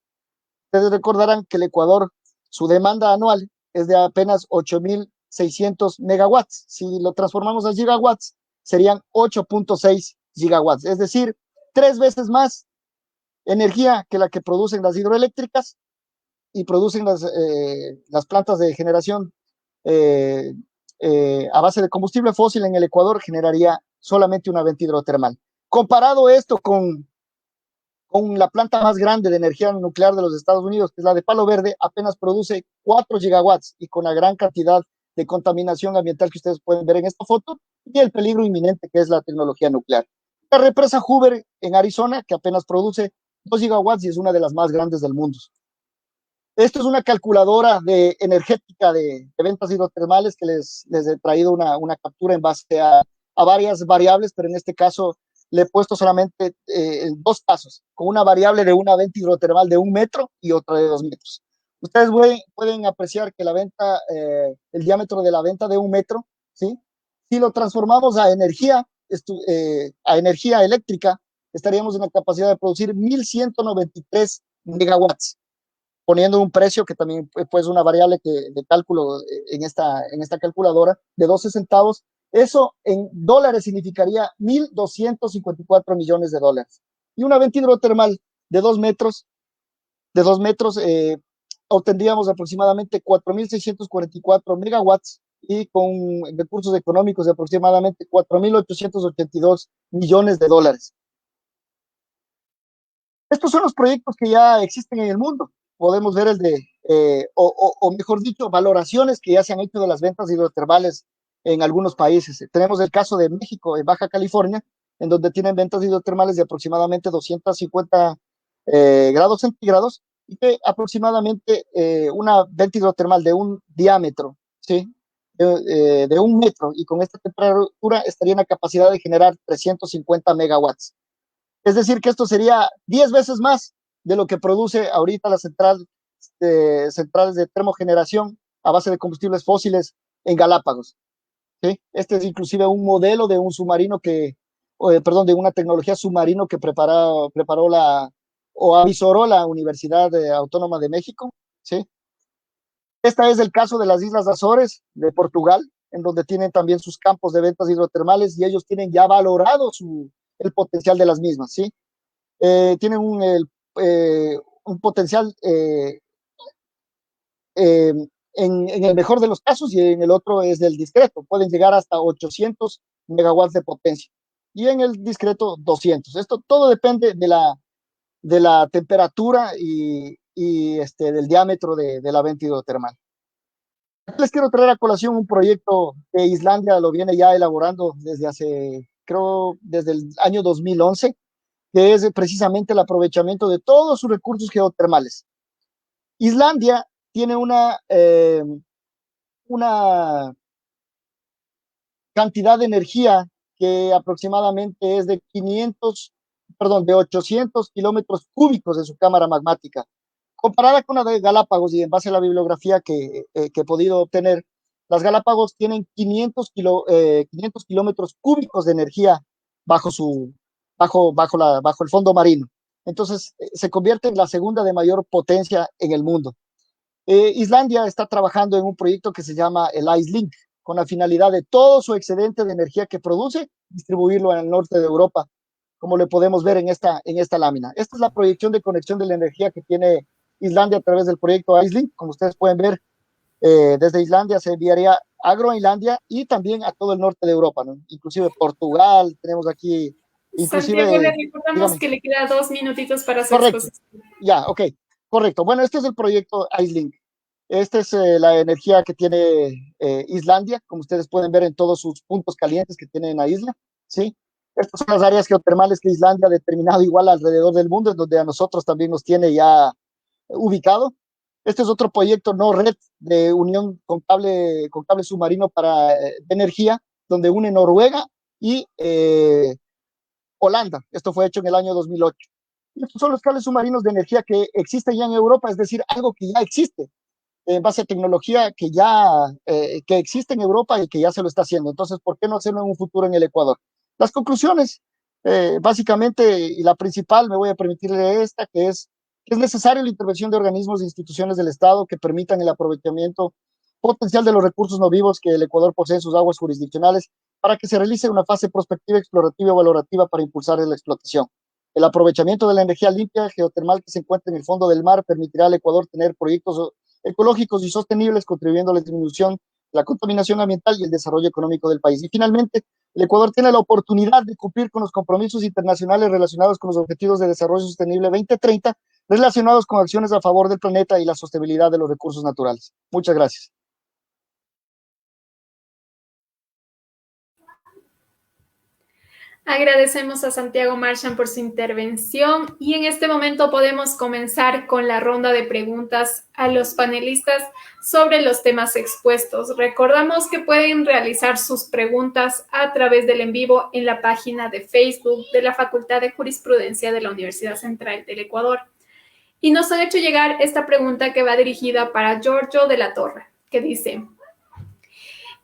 Ustedes recordarán que el Ecuador, su demanda anual es de apenas 8.600 megawatts. Si lo transformamos a gigawatts, serían 8.6 gigawatts, es decir, 3 veces más energía que la que producen las hidroeléctricas y producen las plantas de generación a base de combustible fósil. En el Ecuador generaría solamente una venta hidrotermal. Comparado esto con la planta más grande de energía nuclear de los Estados Unidos, que es la de Palo Verde, apenas produce 4 gigawatts, y con la gran cantidad de contaminación ambiental que ustedes pueden ver en esta foto, y el peligro inminente que es la tecnología nuclear. La represa Hoover en Arizona, que apenas produce 2 gigawatts y es una de las más grandes del mundo. Esto es una calculadora energética de ventas hidrotermales que les he traído una captura en base a varias variables, pero en este caso le he puesto solamente 2 casos, con una variable de una venta hidrotermal de 1 metro y otra de 2 metros. Ustedes pueden apreciar que el diámetro de la venta de 1 metro, ¿sí? Si lo transformamos a energía eléctrica, estaríamos en la capacidad de producir 1.193 megawatts, poniendo un precio que también pues una variable de cálculo en esta calculadora de 12 centavos. Eso en dólares significaría 1.254 millones de dólares. Y una venta hidrotermal de 2 metros, obtendríamos aproximadamente 4.644 megawatts, y con recursos económicos de aproximadamente 4.882 millones de dólares. Estos son los proyectos que ya existen en el mundo. Podemos ver el de, o mejor dicho, valoraciones que ya se han hecho de las ventas hidrotermales en algunos países. Tenemos el caso de México, en Baja California, en donde tienen ventas hidrotermales de aproximadamente 250 grados centígrados y que aproximadamente una venta hidrotermal de un diámetro, ¿sí? De 1 metro y con esta temperatura estaría en la capacidad de generar 350 megawatts. Es decir, que esto sería 10 veces más de lo que produce ahorita la centrales de termogeneración a base de combustibles fósiles en Galápagos. ¿Sí? Este es inclusive un modelo de un submarino de una tecnología submarino que preparó o avisoró la Universidad Autónoma de México. ¿Sí? Este es el caso de las Islas Azores, de Portugal, en donde tienen también sus campos de ventas hidrotermales y ellos tienen ya valorado el potencial de las mismas, ¿sí? Tienen un potencial en el mejor de los casos y en el otro es del discreto. Pueden llegar hasta 800 megawatts de potencia y en el discreto 200. Esto todo depende de la temperatura y del diámetro de la venta hidrotermal. Les quiero traer a colación un proyecto que Islandia lo viene ya elaborando desde el año 2011, que es precisamente el aprovechamiento de todos sus recursos geotermales. Islandia tiene una cantidad de energía que aproximadamente es de 800 kilómetros cúbicos de su cámara magmática. Comparada con la de Galápagos y en base a la bibliografía que he podido obtener, las Galápagos tienen 500 kilómetros cúbicos de energía bajo el fondo marino. Entonces, se convierte en la segunda de mayor potencia en el mundo. Islandia está trabajando en un proyecto que se llama el IceLink, con la finalidad de todo su excedente de energía que produce, distribuirlo en el norte de Europa, como le podemos ver en esta lámina. Esta es la proyección de conexión de la energía que tiene Islandia a través del proyecto IceLink. Como ustedes pueden ver, desde Islandia se enviaría a Groenlandia y también a todo el norte de Europa, ¿no? Inclusive Portugal, tenemos aquí, inclusive... Santiago, le recordamos que le queda 2 minutitos para su exposición. Ya, ok, correcto. Bueno, este es el proyecto IceLink. Esta es la energía que tiene Islandia, como ustedes pueden ver en todos sus puntos calientes que tiene en la isla, ¿sí? Estas son las áreas geotermales que Islandia ha determinado igual alrededor del mundo, en donde a nosotros también nos tiene ya ubicado. Este es otro proyecto no red de unión con cable submarino de energía, donde une Noruega y Holanda. Esto fue hecho en el año 2008. Y estos son los cables submarinos de energía que existen ya en Europa, es decir, algo que ya existe en base a tecnología que existe en Europa y que ya se lo está haciendo. Entonces, ¿por qué no hacerlo en un futuro en el Ecuador? Las conclusiones, básicamente, y la principal, me voy a permitir esta, que es necesaria la intervención de organismos e instituciones del Estado que permitan el aprovechamiento potencial de los recursos no vivos que el Ecuador posee en sus aguas jurisdiccionales para que se realice una fase prospectiva, explorativa y valorativa para impulsar la explotación. El aprovechamiento de la energía limpia geotermal que se encuentra en el fondo del mar permitirá al Ecuador tener proyectos ecológicos y sostenibles, contribuyendo a la disminución de la contaminación ambiental y el desarrollo económico del país. Y finalmente, el Ecuador tiene la oportunidad de cumplir con los compromisos internacionales relacionados con los Objetivos de Desarrollo Sostenible 2030, relacionados con acciones a favor del planeta y la sostenibilidad de los recursos naturales. Muchas gracias. Agradecemos a Santiago Marchand por su intervención y en este momento podemos comenzar con la ronda de preguntas a los panelistas sobre los temas expuestos. Recordamos que pueden realizar sus preguntas a través del en vivo en la página de Facebook de la Facultad de Jurisprudencia de la Universidad Central del Ecuador. Y nos han hecho llegar esta pregunta que va dirigida para Giorgio de la Torre, que dice: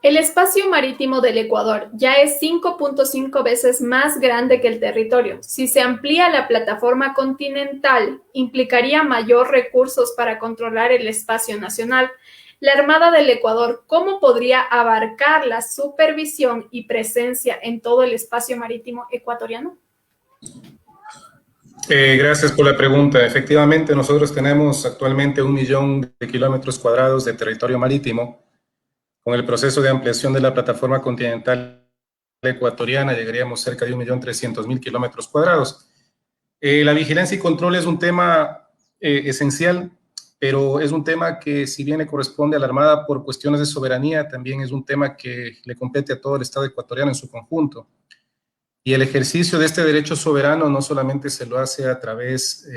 el espacio marítimo del Ecuador ya es 5.5 veces más grande que el territorio. Si se amplía la plataforma continental, implicaría mayor recursos para controlar el espacio nacional. La Armada del Ecuador, ¿cómo podría abarcar la supervisión y presencia en todo el espacio marítimo ecuatoriano? Gracias por la pregunta. Efectivamente, nosotros tenemos actualmente 1 millón de kilómetros cuadrados de territorio marítimo. Con el proceso de ampliación de la plataforma continental ecuatoriana llegaríamos cerca de 1.300.000 kilómetros cuadrados. La vigilancia y control es un tema esencial, pero es un tema que, si bien le corresponde a la Armada por cuestiones de soberanía, también es un tema que le compete a todo el Estado ecuatoriano en su conjunto. Y el ejercicio de este derecho soberano no solamente se lo hace a través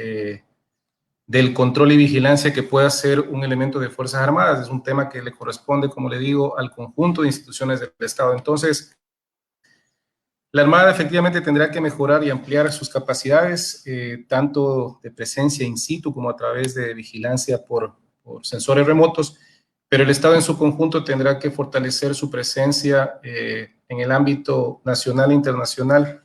del control y vigilancia que pueda ser un elemento de Fuerzas Armadas, es un tema que le corresponde, como le digo, al conjunto de instituciones del Estado. Entonces, la Armada efectivamente tendrá que mejorar y ampliar sus capacidades, tanto de presencia in situ como a través de vigilancia por sensores remotos, pero el Estado en su conjunto tendrá que fortalecer su presencia en el ámbito nacional e internacional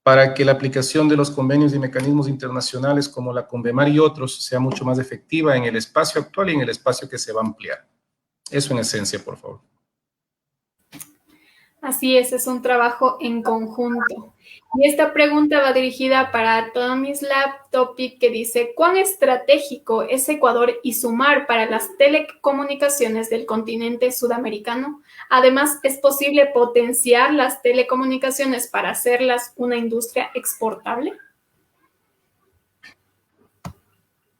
para que la aplicación de los convenios y mecanismos internacionales como la CONVEMAR y otros sea mucho más efectiva en el espacio actual y en el espacio que se va a ampliar. Eso en esencia, por favor. Así es un trabajo en conjunto. Y esta pregunta va dirigida para Tomislav Topic, que dice: ¿cuán estratégico es Ecuador y su mar para las telecomunicaciones del continente sudamericano? Además, ¿es posible potenciar las telecomunicaciones para hacerlas una industria exportable?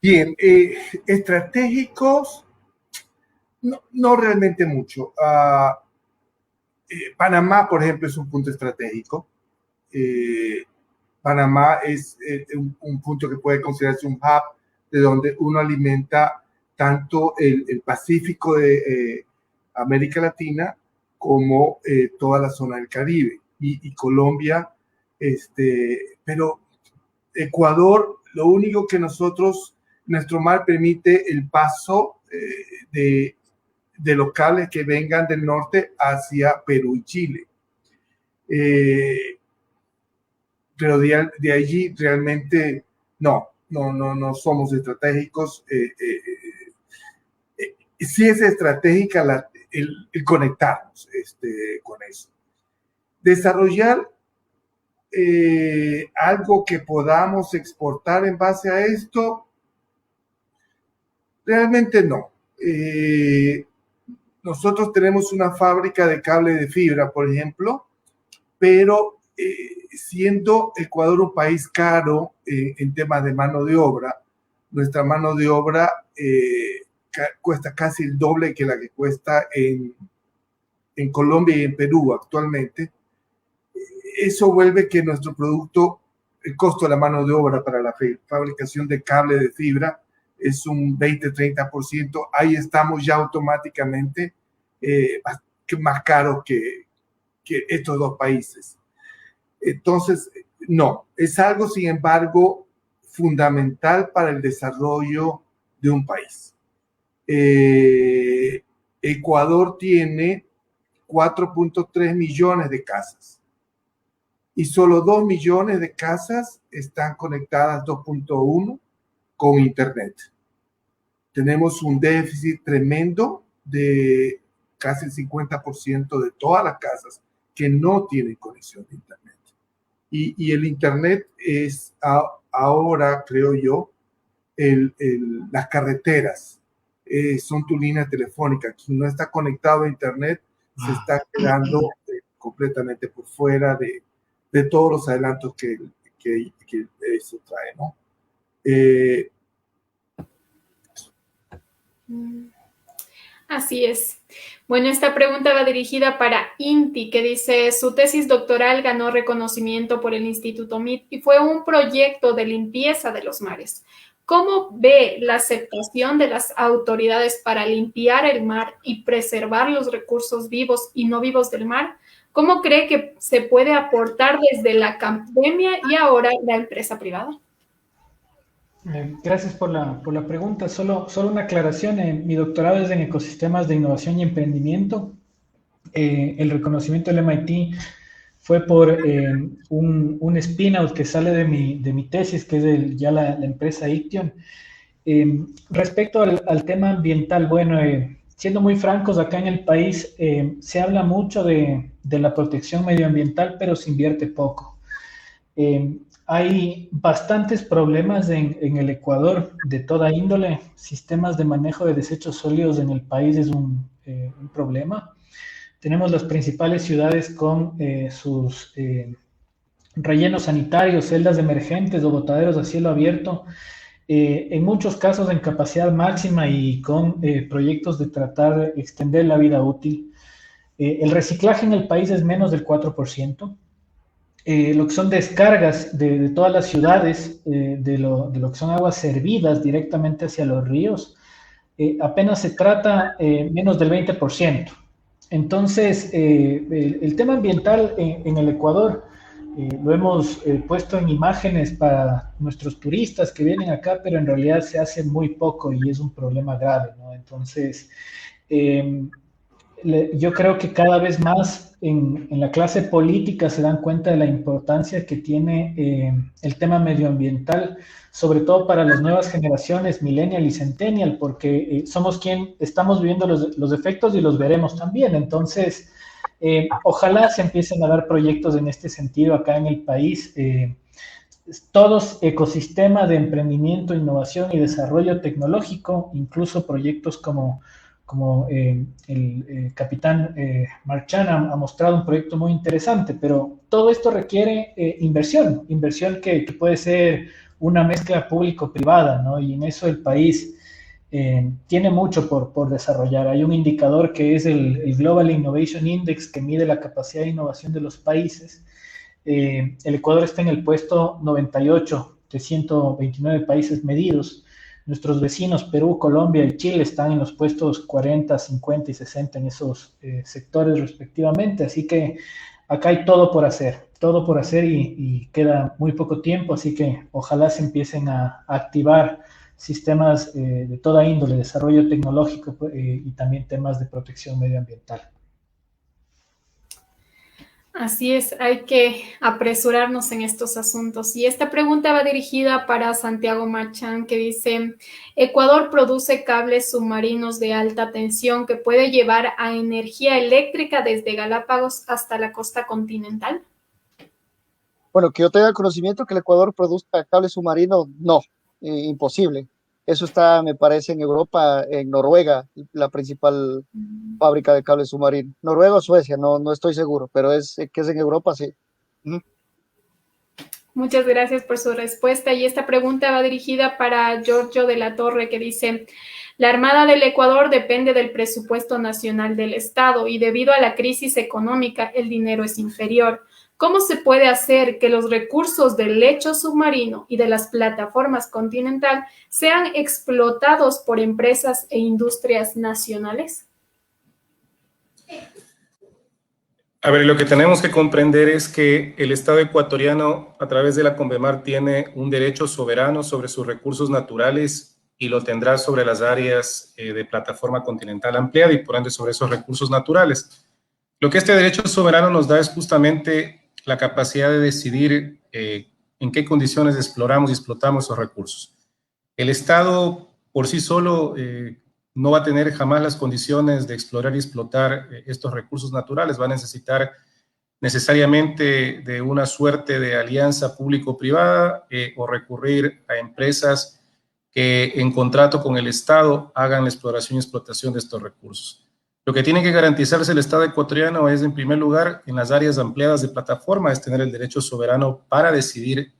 Bien, estratégicos, no realmente mucho. Panamá, por ejemplo, es un punto estratégico. Panamá es un punto que puede considerarse un hub de donde uno alimenta tanto el Pacífico de América Latina como toda la zona del Caribe y Colombia. Pero Ecuador, lo único que nuestro mar permite el paso de locales que vengan del norte hacia Perú y Chile. Pero de allí realmente no somos estratégicos. Sí es estratégica el conectarnos con eso. Desarrollar algo que podamos exportar en base a esto, realmente no. Nosotros tenemos una fábrica de cable de fibra, por ejemplo, pero siendo Ecuador un país caro en temas de mano de obra, nuestra mano de obra cuesta casi el doble que la que cuesta en Colombia y en Perú actualmente. Eso vuelve que nuestro producto, el costo de la mano de obra para la fabricación de cable de fibra es un 20-30%. Ahí estamos ya automáticamente más caros que estos dos países. Entonces, no, es algo, sin embargo, fundamental para el desarrollo de un país. Ecuador tiene 4.3 millones de casas y solo 2 millones de casas están conectadas 2.1 con Internet. Tenemos un déficit tremendo de casi el 50% de todas las casas que no tienen conexión de Internet. Y el Internet es ahora, creo yo, las carreteras son tu línea telefónica. Quien no está conectado a Internet se está quedando completamente por fuera de todos los adelantos que eso trae, ¿no? Así es. Bueno, esta pregunta va dirigida para Inti, que dice: su tesis doctoral ganó reconocimiento por el Instituto MIT y fue un proyecto de limpieza de los mares. ¿Cómo ve la aceptación de las autoridades para limpiar el mar y preservar los recursos vivos y no vivos del mar? ¿Cómo cree que se puede aportar desde la academia y ahora la empresa privada? Gracias por la pregunta. Solo una aclaración. Mi doctorado es en ecosistemas de innovación y emprendimiento. El reconocimiento del MIT fue por un spin-out que sale de mi tesis, que es ya la empresa Iction. Respecto al tema ambiental, bueno, siendo muy francos, acá en el país se habla mucho de la protección medioambiental, pero se invierte poco. Hay bastantes problemas en el Ecuador de toda índole. Sistemas de manejo de desechos sólidos en el país es un problema. Tenemos las principales ciudades con sus rellenos sanitarios, celdas emergentes o botaderos a cielo abierto, en muchos casos en capacidad máxima y con proyectos de tratar de extender la vida útil. El reciclaje en el país es menos del 4%. Lo que son descargas de todas las ciudades, de lo que son aguas servidas directamente hacia los ríos, apenas se trata menos del 20%. Entonces, el tema ambiental en el Ecuador lo hemos puesto en imágenes para nuestros turistas que vienen acá, pero en realidad se hace muy poco y es un problema grave, ¿no? Entonces, yo creo que cada vez más en la clase política se dan cuenta de la importancia que tiene el tema medioambiental, sobre todo para las nuevas generaciones, millennial y centennial, porque somos quien estamos viviendo los efectos y los veremos también. Entonces, ojalá se empiecen a dar proyectos en este sentido acá en el país. Todos ecosistema de emprendimiento, innovación y desarrollo tecnológico, incluso proyectos como el capitán Marchán ha mostrado un proyecto muy interesante, pero todo esto requiere inversión que puede ser una mezcla público-privada, ¿no? Y en eso el país tiene mucho por desarrollar. Hay un indicador que es el Global Innovation Index, que mide la capacidad de innovación de los países. El Ecuador está en el puesto 98 de 129 países medidos. Nuestros vecinos, Perú, Colombia y Chile, están en los puestos 40, 50 y 60 en esos sectores respectivamente. Así que acá hay todo por hacer y queda muy poco tiempo. Así que ojalá se empiecen a activar sistemas de toda índole, desarrollo tecnológico y también temas de protección medioambiental. Así es, hay que apresurarnos en estos asuntos. Y esta pregunta va dirigida para Santiago Marchán, que dice, ¿Ecuador produce cables submarinos de alta tensión que puede llevar a energía eléctrica desde Galápagos hasta la costa continental? Bueno, que yo tenga conocimiento que el Ecuador produzca cable submarino, no, imposible. Eso está, me parece, en Europa, en Noruega, la principal fábrica de cables submarinos. Noruega o Suecia, no estoy seguro, pero que es en Europa, sí. Muchas gracias por su respuesta. Y esta pregunta va dirigida para Giorgio de la Torre, que dice, la Armada del Ecuador depende del presupuesto nacional del Estado y debido a la crisis económica el dinero es inferior. ¿Cómo se puede hacer que los recursos del lecho submarino y de las plataformas Continental sean explotados por empresas e industrias nacionales? A ver, lo que tenemos que comprender es que el Estado ecuatoriano, a través de la Convemar, tiene un derecho soberano sobre sus recursos naturales y lo tendrá sobre las áreas de plataforma continental ampliada y por ende sobre esos recursos naturales. Lo que este derecho soberano nos da es justamente la capacidad de decidir en qué condiciones exploramos y explotamos esos recursos. El Estado por sí solo no va a tener jamás las condiciones de explorar y explotar estos recursos naturales, va a necesitar necesariamente de una suerte de alianza público-privada o recurrir a empresas que en contrato con el Estado hagan la exploración y explotación de estos recursos. Lo que tiene que garantizarse el Estado ecuatoriano es, en primer lugar, en las áreas ampliadas de plataforma, es tener el derecho soberano para decidir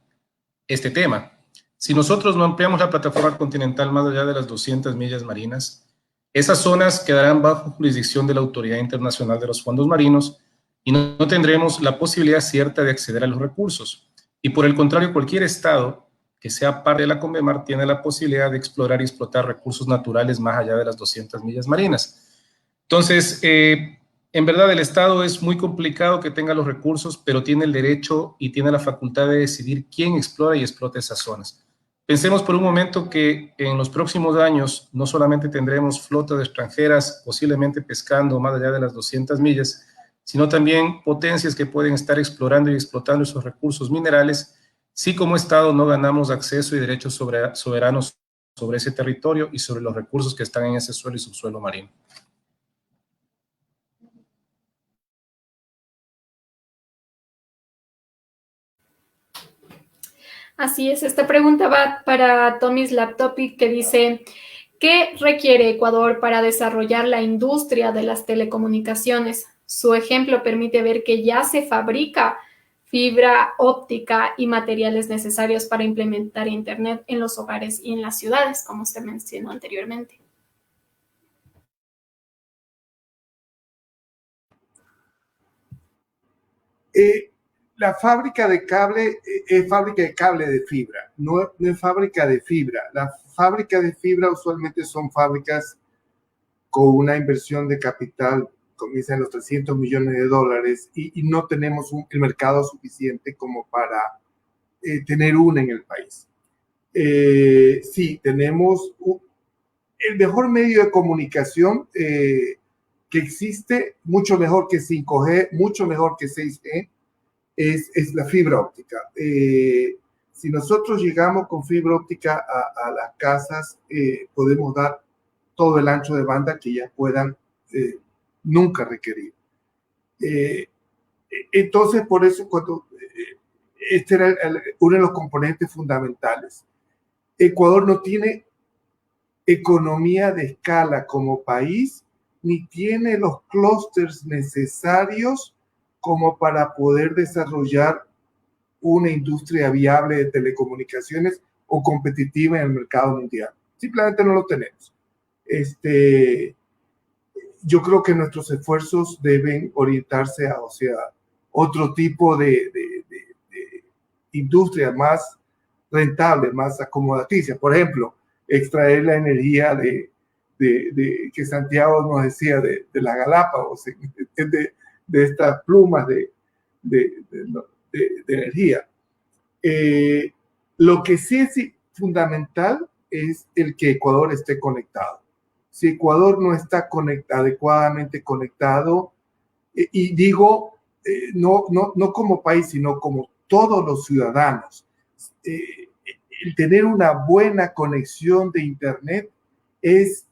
este tema. Si nosotros no ampliamos la plataforma continental más allá de las 200 millas marinas, esas zonas quedarán bajo jurisdicción de la Autoridad Internacional de los Fondos Marinos y no tendremos la posibilidad cierta de acceder a los recursos. Y por el contrario, cualquier Estado que sea parte de la Convemar tiene la posibilidad de explorar y explotar recursos naturales más allá de las 200 millas marinas. Entonces, en verdad el Estado es muy complicado que tenga los recursos, pero tiene el derecho y tiene la facultad de decidir quién explora y explota esas zonas. Pensemos por un momento que en los próximos años no solamente tendremos flotas extranjeras posiblemente pescando más allá de las 200 millas, sino también potencias que pueden estar explorando y explotando esos recursos minerales, si como Estado no ganamos acceso y derechos soberanos sobre ese territorio y sobre los recursos que están en ese suelo y subsuelo marino. Así es, esta pregunta va para Tomis Laptopic, que dice, ¿qué requiere Ecuador para desarrollar la industria de las telecomunicaciones? Su ejemplo permite ver que ya se fabrica fibra óptica y materiales necesarios para implementar Internet en los hogares y en las ciudades, como usted mencionó anteriormente. La fábrica de cable es fábrica de cable de fibra, no es fábrica de fibra. La fábrica de fibra usualmente son fábricas con una inversión de capital, comienza en los $300 millones y no tenemos el mercado suficiente como para tener una en el país. Sí, tenemos el mejor medio de comunicación que existe, mucho mejor que 5G, mucho mejor que 6G, es la fibra óptica. Si nosotros llegamos con fibra óptica a las casas, podemos dar todo el ancho de banda que ellas puedan nunca requerir. Entonces, por eso, este era uno de los componentes fundamentales. Ecuador no tiene economía de escala como país, ni tiene los clústeres necesarios como para poder desarrollar una industria viable de telecomunicaciones o competitiva en el mercado mundial. Simplemente no lo tenemos. Yo creo que nuestros esfuerzos deben orientarse a, otro tipo de industria más rentable, más acomodaticia. Por ejemplo, extraer la energía que Santiago nos decía de la Galápagos, de estas plumas de energía. Lo que sí es fundamental es el que Ecuador esté conectado. Si Ecuador no está adecuadamente conectado, y digo, no como país, sino como todos los ciudadanos, el tener una buena conexión de Internet es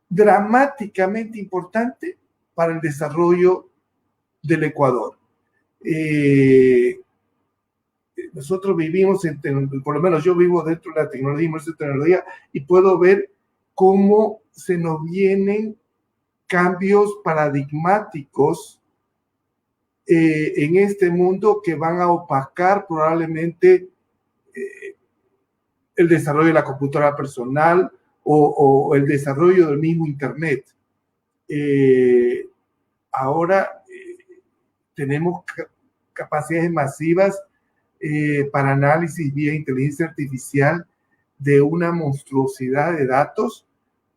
dramáticamente importante para el desarrollo del Ecuador. Nosotros vivimos, por lo menos yo vivo dentro de la tecnología, y puedo ver cómo se nos vienen cambios paradigmáticos en este mundo que van a opacar probablemente el desarrollo de la computadora personal o el desarrollo del mismo Internet. Ahora tenemos capacidades masivas para análisis vía inteligencia artificial de una monstruosidad de datos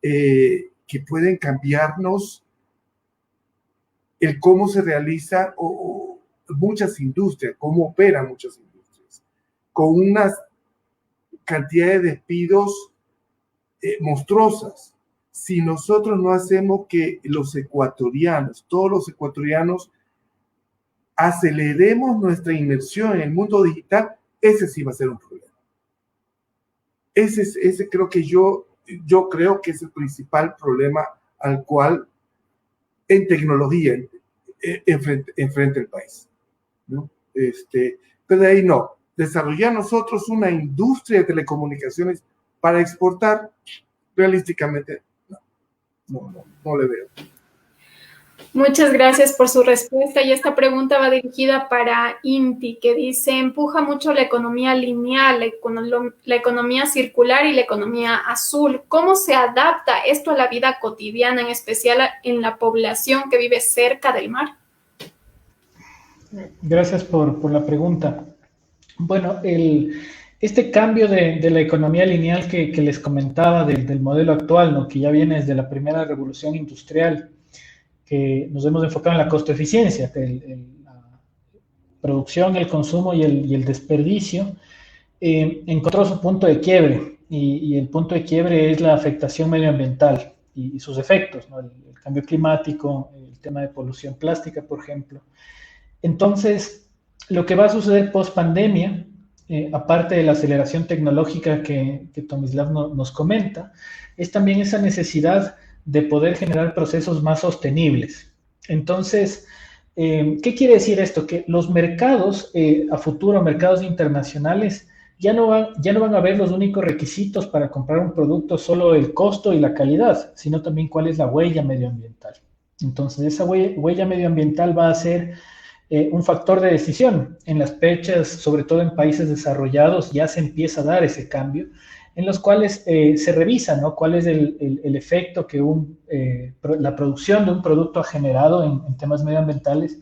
que pueden cambiarnos el cómo se realiza muchas industrias, cómo operan muchas industrias, con unas cantidades de despidos monstruosas. Si nosotros no hacemos que todos los ecuatorianos, aceleremos nuestra inmersión en el mundo digital, ese sí va a ser un problema. Ese creo que yo creo que es el principal problema al cual en tecnología enfrenta el país, ¿no? Pero de ahí no. Desarrollar nosotros una industria de telecomunicaciones para exportar, realísticamente, no le veo. Muchas gracias por su respuesta, y esta pregunta va dirigida para Inti, que dice: empuja mucho la economía lineal, la economía circular y la economía azul. ¿Cómo se adapta esto a la vida cotidiana, en especial en la población que vive cerca del mar? Gracias por la pregunta. Bueno, este cambio de la economía lineal que les comentaba del modelo actual, ¿no?, que ya viene desde la primera revolución industrial, que nos hemos enfocado en la costo-eficiencia, la producción, el consumo y el desperdicio, encontró su punto de quiebre, y el punto de quiebre es la afectación medioambiental y sus efectos, ¿no? El cambio climático, el tema de polución plástica, por ejemplo. Entonces, lo que va a suceder post-pandemia, aparte de la aceleración tecnológica que Tomislav nos comenta, es también esa necesidad de poder generar procesos más sostenibles. Entonces, ¿qué quiere decir esto? Que los mercados, a futuro, mercados internacionales, ya no van a ver los únicos requisitos para comprar un producto, solo el costo y la calidad, sino también cuál es la huella medioambiental. Entonces, esa huella medioambiental va a ser un factor de decisión. En las fechas, sobre todo en países desarrollados, ya se empieza a dar ese cambio, en los cuales se revisa, ¿no?, cuál es el efecto que la producción de un producto ha generado en temas medioambientales,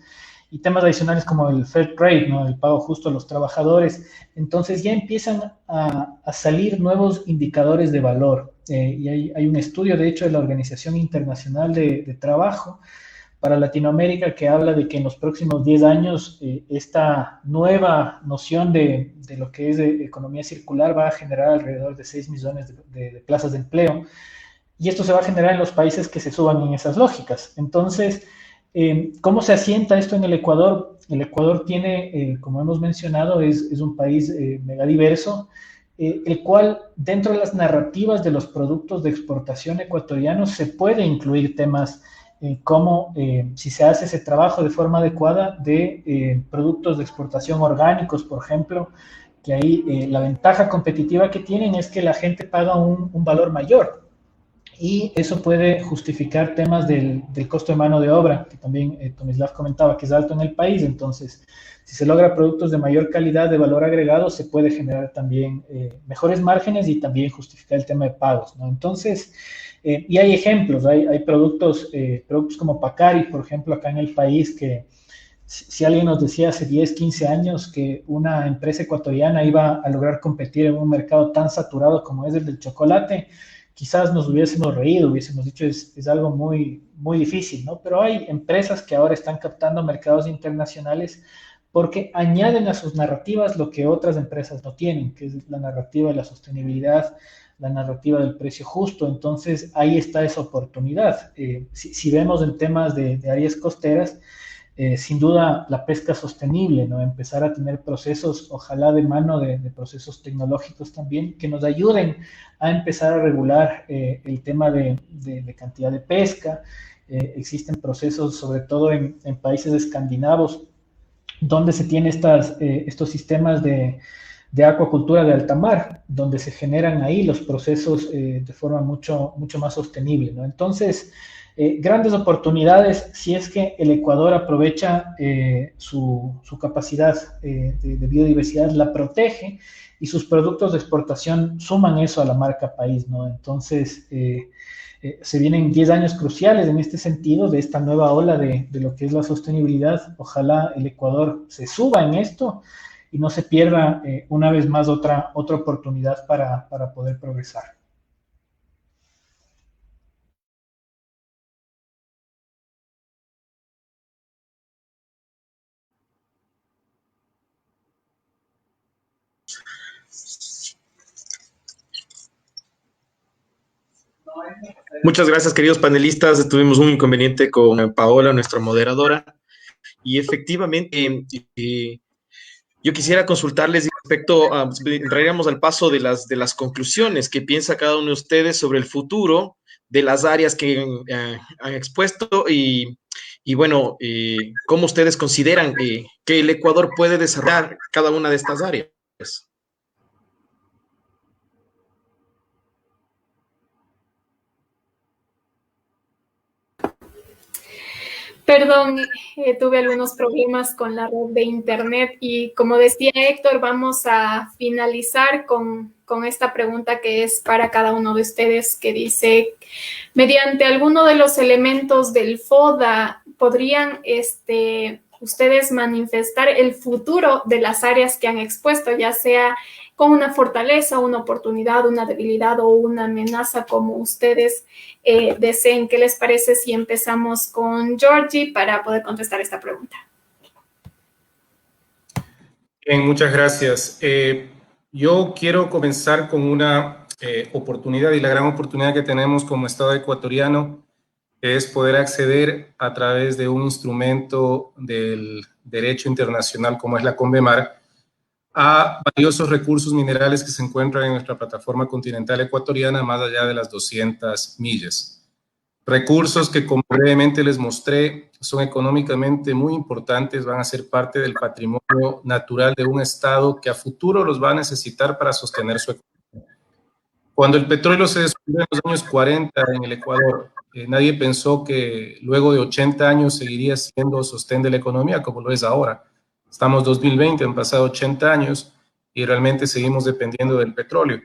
y temas adicionales como el fair trade, ¿no?, el pago justo a los trabajadores. Entonces ya empiezan a salir nuevos indicadores de valor. Y hay un estudio, de hecho, de la Organización Internacional de Trabajo para Latinoamérica que habla de que en los próximos 10 años esta nueva noción de lo que es de economía circular va a generar alrededor de 6 millones de plazas de empleo. Y esto se va a generar en los países que se suban en esas lógicas. Entonces, ¿cómo se asienta esto en el Ecuador? El Ecuador tiene, como hemos mencionado, es un país megadiverso, el cual dentro de las narrativas de los productos de exportación ecuatorianos se puede incluir temas como si se hace ese trabajo de forma adecuada de productos de exportación orgánicos, por ejemplo, que ahí la ventaja competitiva que tienen es que la gente paga un valor mayor. Y eso puede justificar temas del costo de mano de obra, que también Tomislav comentaba que es alto en el país. Entonces, si se logra productos de mayor calidad, de valor agregado, se puede generar también mejores márgenes y también justificar el tema de pagos, ¿no? Entonces, y hay ejemplos, hay productos como Pacari, por ejemplo, acá en el país, que si alguien nos decía hace 10, 15 años que una empresa ecuatoriana iba a lograr competir en un mercado tan saturado como es el del chocolate, quizás nos hubiésemos reído, hubiésemos dicho es algo muy, muy difícil, ¿no? Pero hay empresas que ahora están captando mercados internacionales porque añaden a sus narrativas lo que otras empresas no tienen, que es la narrativa de la sostenibilidad, la narrativa del precio justo. Entonces, ahí está esa oportunidad. Si vemos en temas de áreas costeras, sin duda la pesca sostenible, ¿no? Empezar a tener procesos, ojalá de mano de procesos tecnológicos también, que nos ayuden a empezar a regular el tema de cantidad de pesca. Existen procesos, sobre todo en países escandinavos, donde se tienen estos sistemas de acuacultura de alta mar, donde se generan ahí los procesos de forma mucho más sostenible, ¿no? Entonces, grandes oportunidades si es que el Ecuador aprovecha su capacidad de biodiversidad, la protege, y sus productos de exportación suman eso a la marca país, ¿no? Entonces, se vienen 10 años cruciales en este sentido, de esta nueva ola de lo que es la sostenibilidad. Ojalá el Ecuador se suba en esto y no se pierda una vez más otra oportunidad para poder progresar. Muchas gracias, queridos panelistas. Tuvimos un inconveniente con Paola, nuestra moderadora, y efectivamente yo quisiera consultarles respecto a, entraríamos al paso de las conclusiones que piensa cada uno de ustedes sobre el futuro de las áreas que han expuesto y bueno, cómo ustedes consideran que el Ecuador puede desarrollar cada una de estas áreas. Perdón, tuve algunos problemas con la red de internet y como decía Héctor, vamos a finalizar con esta pregunta que es para cada uno de ustedes, que dice, mediante alguno de los elementos del FODA, ¿podrían ustedes manifestar el futuro de las áreas que han expuesto, ya sea con una fortaleza, una oportunidad, una debilidad o una amenaza, como ustedes deseen? ¿Qué les parece si empezamos con Georgie para poder contestar esta pregunta? Bien, muchas gracias. Yo quiero comenzar con una oportunidad, y la gran oportunidad que tenemos como Estado ecuatoriano es poder acceder a través de un instrumento del derecho internacional como es la CONVEMAR a valiosos recursos minerales que se encuentran en nuestra plataforma continental ecuatoriana más allá de las 200 millas. Recursos que, como brevemente les mostré, son económicamente muy importantes, van a ser parte del patrimonio natural de un Estado que a futuro los va a necesitar para sostener su economía. Cuando el petróleo se descubrió en los años 40 en el Ecuador, Nadie pensó que luego de 80 años seguiría siendo sostén de la economía como lo es ahora. Estamos 2020, han pasado 80 años y realmente seguimos dependiendo del petróleo.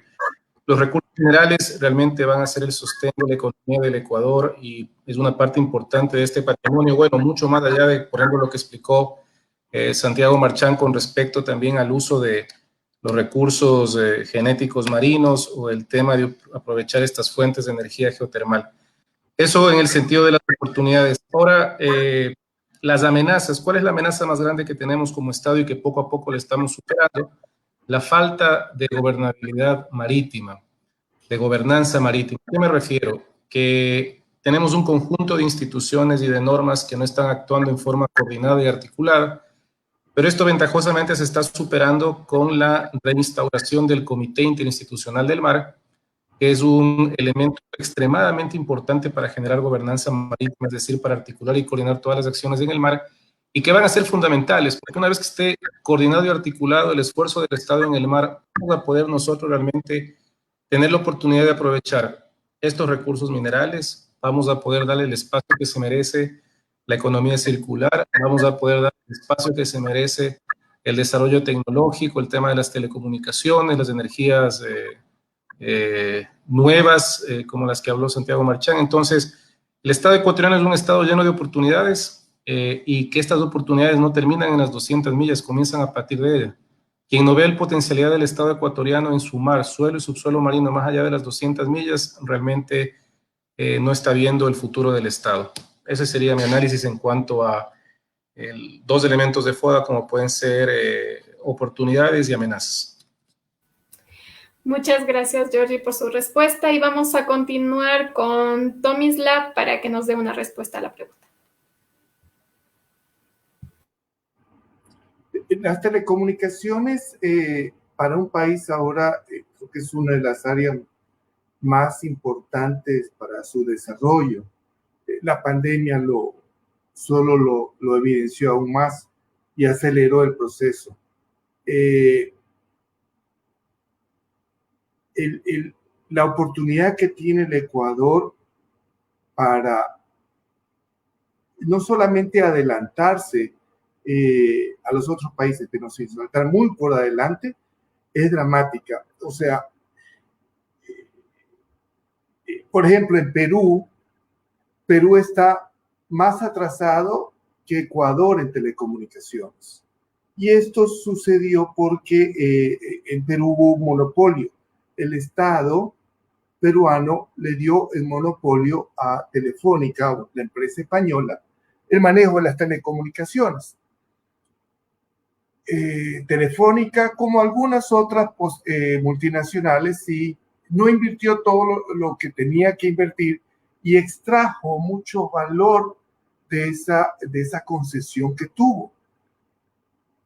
Los recursos minerales realmente van a ser el sostén de la economía del Ecuador y es una parte importante de este patrimonio. Bueno, mucho más allá de, por ejemplo, lo que explicó Santiago Marchán con respecto también al uso de los recursos genéticos marinos o el tema de aprovechar estas fuentes de energía geotermal. Eso en el sentido de las oportunidades. Ahora, las amenazas. ¿Cuál es la amenaza más grande que tenemos como Estado y que poco a poco le estamos superando? La falta de gobernabilidad marítima, de gobernanza marítima. ¿A qué me refiero? Que tenemos un conjunto de instituciones y de normas que no están actuando en forma coordinada y articulada, pero esto ventajosamente se está superando con la reinstauración del Comité Interinstitucional del Mar, que es un elemento extremadamente importante para generar gobernanza marítima, es decir, para articular y coordinar todas las acciones en el mar, y que van a ser fundamentales, porque una vez que esté coordinado y articulado el esfuerzo del Estado en el mar, vamos a poder nosotros realmente tener la oportunidad de aprovechar estos recursos minerales, vamos a poder darle el espacio que se merece la economía circular, vamos a poder dar el espacio que se merece el desarrollo tecnológico, el tema de las telecomunicaciones, las energías nuevas, como las que habló Santiago Marchán. Entonces, el Estado ecuatoriano es un Estado lleno de oportunidades y que estas oportunidades no terminan en las 200 millas, comienzan a partir de ella. Quien no ve la potencialidad del Estado ecuatoriano en su mar, suelo y subsuelo marino más allá de las 200 millas, realmente no está viendo el futuro del Estado. Ese sería mi análisis en cuanto a dos elementos de FODA, como pueden ser oportunidades y amenazas. Muchas gracias, Georgie, por su respuesta y vamos a continuar con Tomislav para que nos dé una respuesta a la pregunta. Las telecomunicaciones para un país ahora creo que es una de las áreas más importantes para su desarrollo. La pandemia solo lo evidenció aún más y aceleró el proceso. La oportunidad que tiene el Ecuador para no solamente adelantarse a los otros países, pero sino estar muy por adelante, es dramática. O sea, por ejemplo, en Perú está más atrasado que Ecuador en telecomunicaciones. Y esto sucedió porque en Perú hubo un monopolio. El Estado peruano le dio el monopolio a Telefónica, o la empresa española, el manejo de las telecomunicaciones. Telefónica, como algunas otras multinacionales, sí, no invirtió todo lo que tenía que invertir y extrajo mucho valor de esa concesión que tuvo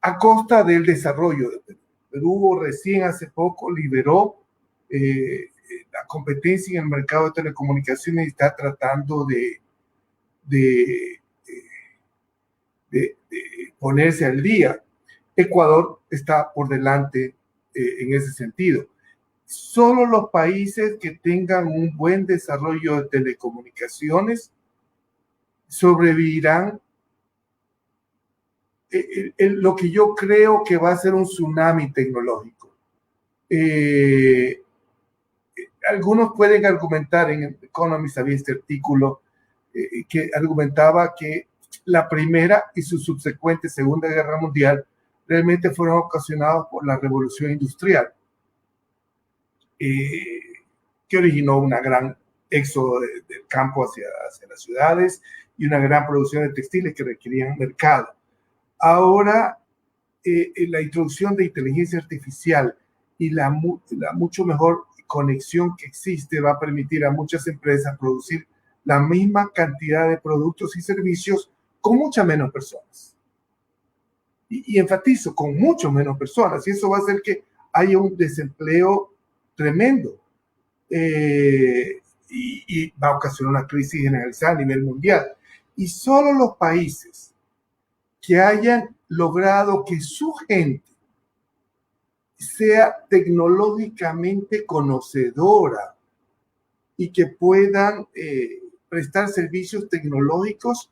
a costa del desarrollo de Perú. Perú recién hace poco liberó la competencia en el mercado de telecomunicaciones y está tratando de ponerse al día. Ecuador está por delante en ese sentido. Solo los países que tengan un buen desarrollo de telecomunicaciones sobrevivirán lo que yo creo que va a ser un tsunami tecnológico. Algunos pueden argumentar, en Economist había este artículo que argumentaba que la Primera y su subsecuente Segunda Guerra Mundial realmente fueron ocasionados por la Revolución Industrial, que originó una gran éxodo del campo hacia las ciudades y una gran producción de textiles que requerían mercado. Ahora, la introducción de inteligencia artificial y la mucho mejor conexión que existe va a permitir a muchas empresas producir la misma cantidad de productos y servicios con muchas menos personas. Y enfatizo, con mucho menos personas. Y eso va a hacer que haya un desempleo tremendo. Y va a ocasionar una crisis generalizada a nivel mundial. Y solo los países que hayan logrado que su gente sea tecnológicamente conocedora y que puedan prestar servicios tecnológicos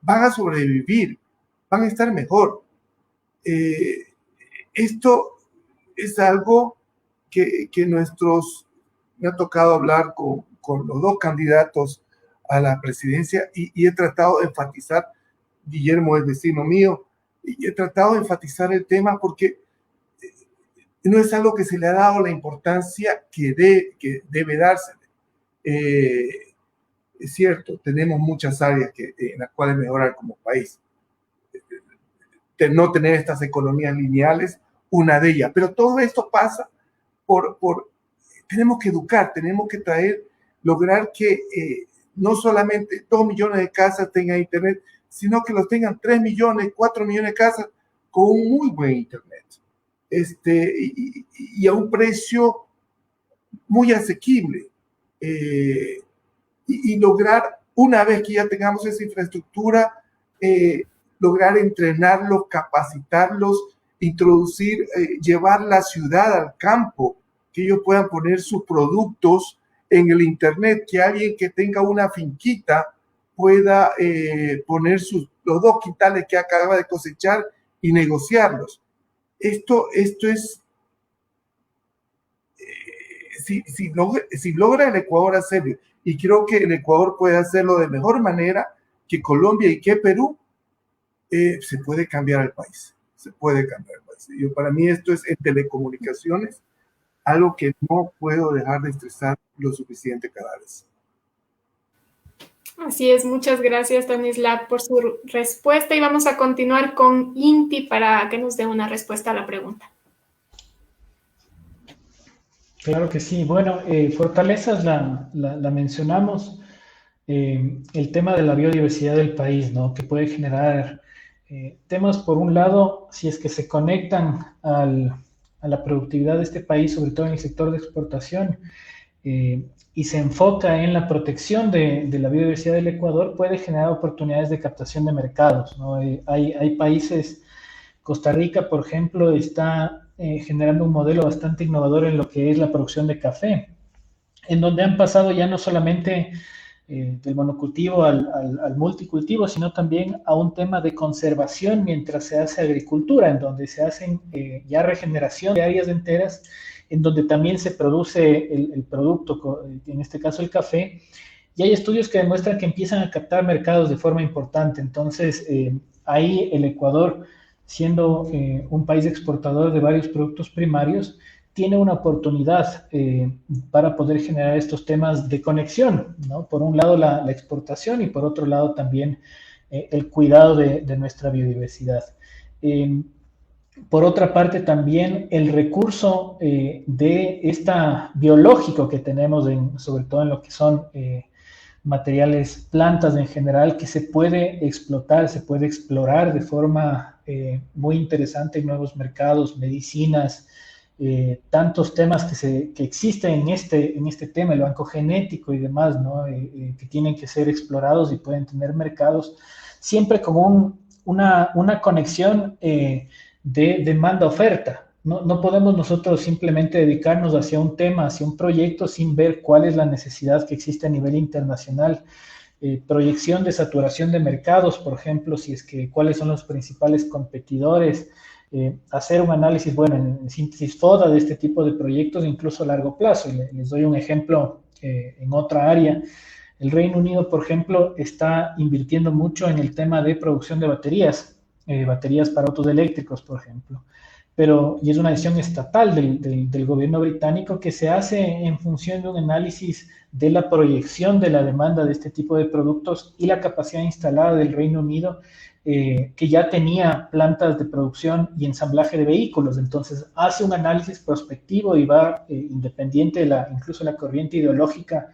van a sobrevivir, van a estar mejor. Esto es algo que me ha tocado hablar con los dos candidatos a la presidencia y he tratado de enfatizar. Guillermo es vecino mío, y he tratado de enfatizar el tema porque no es algo que se le ha dado la importancia que debe dársele. Es cierto, tenemos muchas áreas en las cuales mejorar como país. De no tener estas economías lineales, una de ellas. Pero todo esto pasa tenemos que educar, tenemos que lograr que no solamente 2 millones de casas tengan internet, sino que los tengan 3 millones, 4 millones de casas con un muy buen internet. Y a un precio muy asequible. Y lograr, una vez que ya tengamos esa infraestructura, lograr entrenarlos, capacitarlos, introducir, llevar la ciudad al campo, que ellos puedan poner sus productos en el internet, que alguien que tenga una finquita pueda poner los 2 quintales que acaba de cosechar y negociarlos. Esto es, si logra el Ecuador hacerlo, y creo que el Ecuador puede hacerlo de mejor manera que Colombia y que Perú, se puede cambiar el país. Se puede cambiar el país. Para mí esto es en telecomunicaciones, algo que no puedo dejar de estresar lo suficiente cada vez. Así es, muchas gracias, Stanislav, por su respuesta y vamos a continuar con Inti para que nos dé una respuesta a la pregunta. Claro que sí. Bueno, fortalezas la mencionamos. El tema de la biodiversidad del país, ¿no? Que puede generar temas, por un lado, si es que se conectan a la productividad de este país, sobre todo en el sector de exportación, y se enfoca en la protección de la biodiversidad del Ecuador, puede generar oportunidades de captación de mercados, ¿no? Hay países, Costa Rica, por ejemplo, está generando un modelo bastante innovador en lo que es la producción de café, en donde han pasado ya no solamente del monocultivo al multicultivo, sino también a un tema de conservación mientras se hace agricultura, en donde se hacen ya regeneración de áreas enteras, en donde también se produce el producto, en este caso el café, y hay estudios que demuestran que empiezan a captar mercados de forma importante. Entonces, ahí el Ecuador, siendo un país exportador de varios productos primarios, tiene una oportunidad para poder generar estos temas de conexión, ¿no? Por un lado la exportación y por otro lado también el cuidado de nuestra biodiversidad. Por otra parte también el recurso de biológico que tenemos, sobre todo en lo que son materiales, plantas en general, que se puede explotar, se puede explorar de forma muy interesante en nuevos mercados, medicinas, tantos temas que existen en este tema, el banco genético y demás, ¿no? Que tienen que ser explorados y pueden tener mercados, siempre con una conexión de demanda-oferta. No podemos nosotros simplemente dedicarnos hacia un tema, hacia un proyecto, sin ver cuál es la necesidad que existe a nivel internacional. Proyección de saturación de mercados, por ejemplo, cuáles son los principales competidores, hacer un análisis, bueno, en síntesis FODA de este tipo de proyectos, incluso a largo plazo. Les doy un ejemplo en otra área. El Reino Unido, por ejemplo, está invirtiendo mucho en el tema de producción de baterías para autos eléctricos, por ejemplo. Y es una decisión estatal del gobierno británico que se hace en función de un análisis de la proyección de la demanda de este tipo de productos y la capacidad instalada del Reino Unido, que ya tenía plantas de producción y ensamblaje de vehículos. Entonces hace un análisis prospectivo y va independiente incluso la corriente ideológica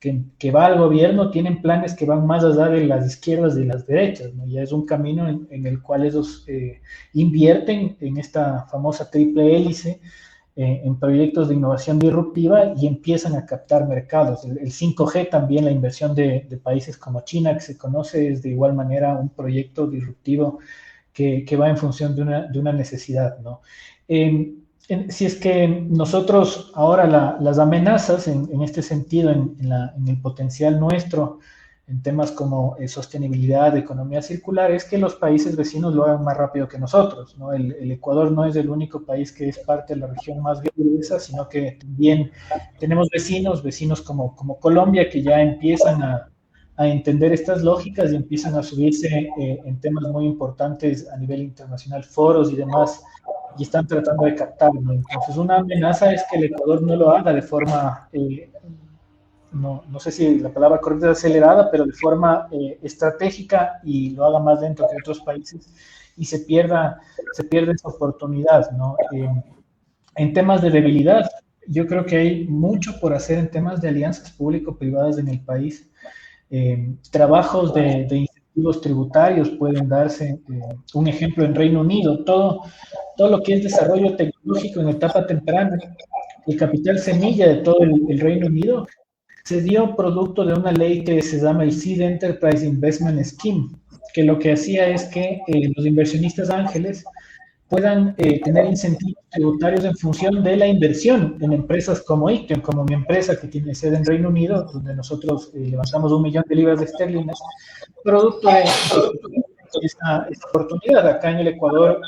que va al gobierno, tienen planes que van más allá de las izquierdas y las derechas, ¿no? Ya es un camino en el cual ellos invierten en esta famosa triple hélice, en proyectos de innovación disruptiva y empiezan a captar mercados. El 5G también, la inversión de países como China, que se conoce, es de igual manera un proyecto disruptivo que va en función de una necesidad, ¿no? Si es que nosotros ahora las amenazas en este sentido, en el potencial nuestro, en temas como sostenibilidad, economía circular, es que los países vecinos lo hagan más rápido que nosotros, ¿no? El Ecuador no es el único país que es parte de la región más biodiversa, sino que también tenemos vecinos como Colombia que ya empiezan a entender estas lógicas y empiezan a subirse en temas muy importantes a nivel internacional, foros y demás, y están tratando de captarlo. Entonces, una amenaza es que el Ecuador no lo haga de forma, no sé si la palabra correcta es acelerada, pero de forma estratégica y lo haga más lento que otros países y se pierda esa oportunidad, ¿no? En temas de debilidad, yo creo que hay mucho por hacer en temas de alianzas público-privadas en el país. Trabajos de incentivos tributarios pueden darse. Un ejemplo en Reino Unido, todo lo que es desarrollo tecnológico en etapa temprana, el capital semilla de todo el Reino Unido se dio producto de una ley que se llama el Seed Enterprise Investment Scheme, que lo que hacía es que los inversionistas ángeles puedan tener incentivos tributarios en función de la inversión en empresas como Ictium, como mi empresa que tiene sede en Reino Unido, donde nosotros levantamos 1 millón de libras de esterlinas, producto de esta oportunidad. Acá en el Ecuador,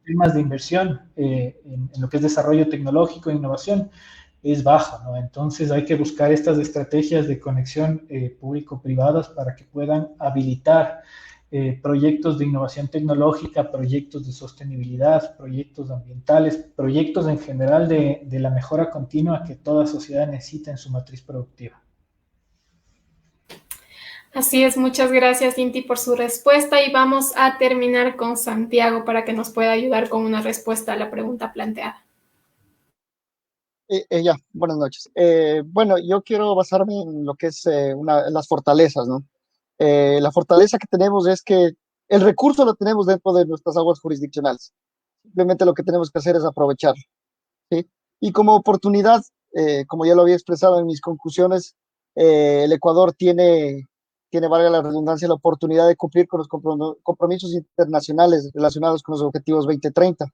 temas de inversión en lo que es desarrollo tecnológico e innovación es bajo, ¿no? Entonces hay que buscar estas estrategias de conexión público-privadas para que puedan habilitar proyectos de innovación tecnológica, proyectos de sostenibilidad, proyectos ambientales, proyectos en general de la mejora continua que toda sociedad necesita en su matriz productiva. Así es, muchas gracias, Inti, por su respuesta y vamos a terminar con Santiago para que nos pueda ayudar con una respuesta a la pregunta planteada. Buenas noches. Bueno, yo quiero basarme en lo que es las fortalezas, ¿no? La fortaleza que tenemos es que el recurso lo tenemos dentro de nuestras aguas jurisdiccionales. Simplemente lo que tenemos que hacer es aprovechar, ¿sí? Y como oportunidad, como ya lo había expresado en mis conclusiones, el Ecuador tiene, valga la redundancia, la oportunidad de cumplir con los compromisos internacionales relacionados con los objetivos 2030,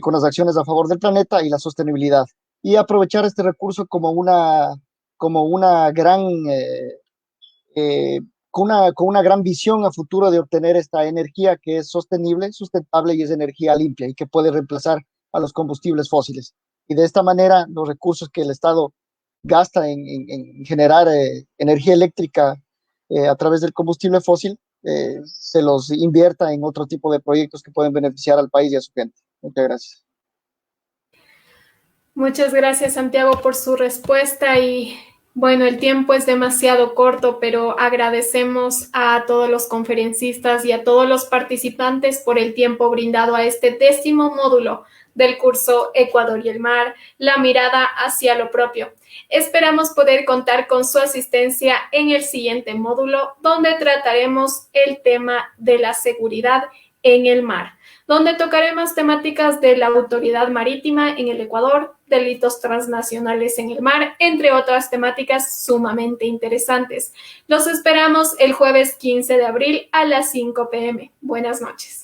con las acciones a favor del planeta y la sostenibilidad. Y aprovechar este recurso como una gran con una gran visión a futuro de obtener esta energía que es sostenible, sustentable y es energía limpia y que puede reemplazar a los combustibles fósiles. Y de esta manera, los recursos que el Estado gasta en generar energía eléctrica a través del combustible fósil, se los invierta en otro tipo de proyectos que pueden beneficiar al país y a su gente. Muchas gracias. Muchas gracias, Santiago, por su respuesta y bueno, el tiempo es demasiado corto, pero agradecemos a todos los conferencistas y a todos los participantes por el tiempo brindado a este 10º módulo del curso Ecuador y el Mar, la mirada hacia lo propio. Esperamos poder contar con su asistencia en el siguiente módulo, donde trataremos el tema de la seguridad en el mar, donde tocaremos temáticas de la autoridad marítima en el Ecuador, delitos transnacionales en el mar, entre otras temáticas sumamente interesantes. Los esperamos el jueves 15 de abril a las 5 p.m. Buenas noches.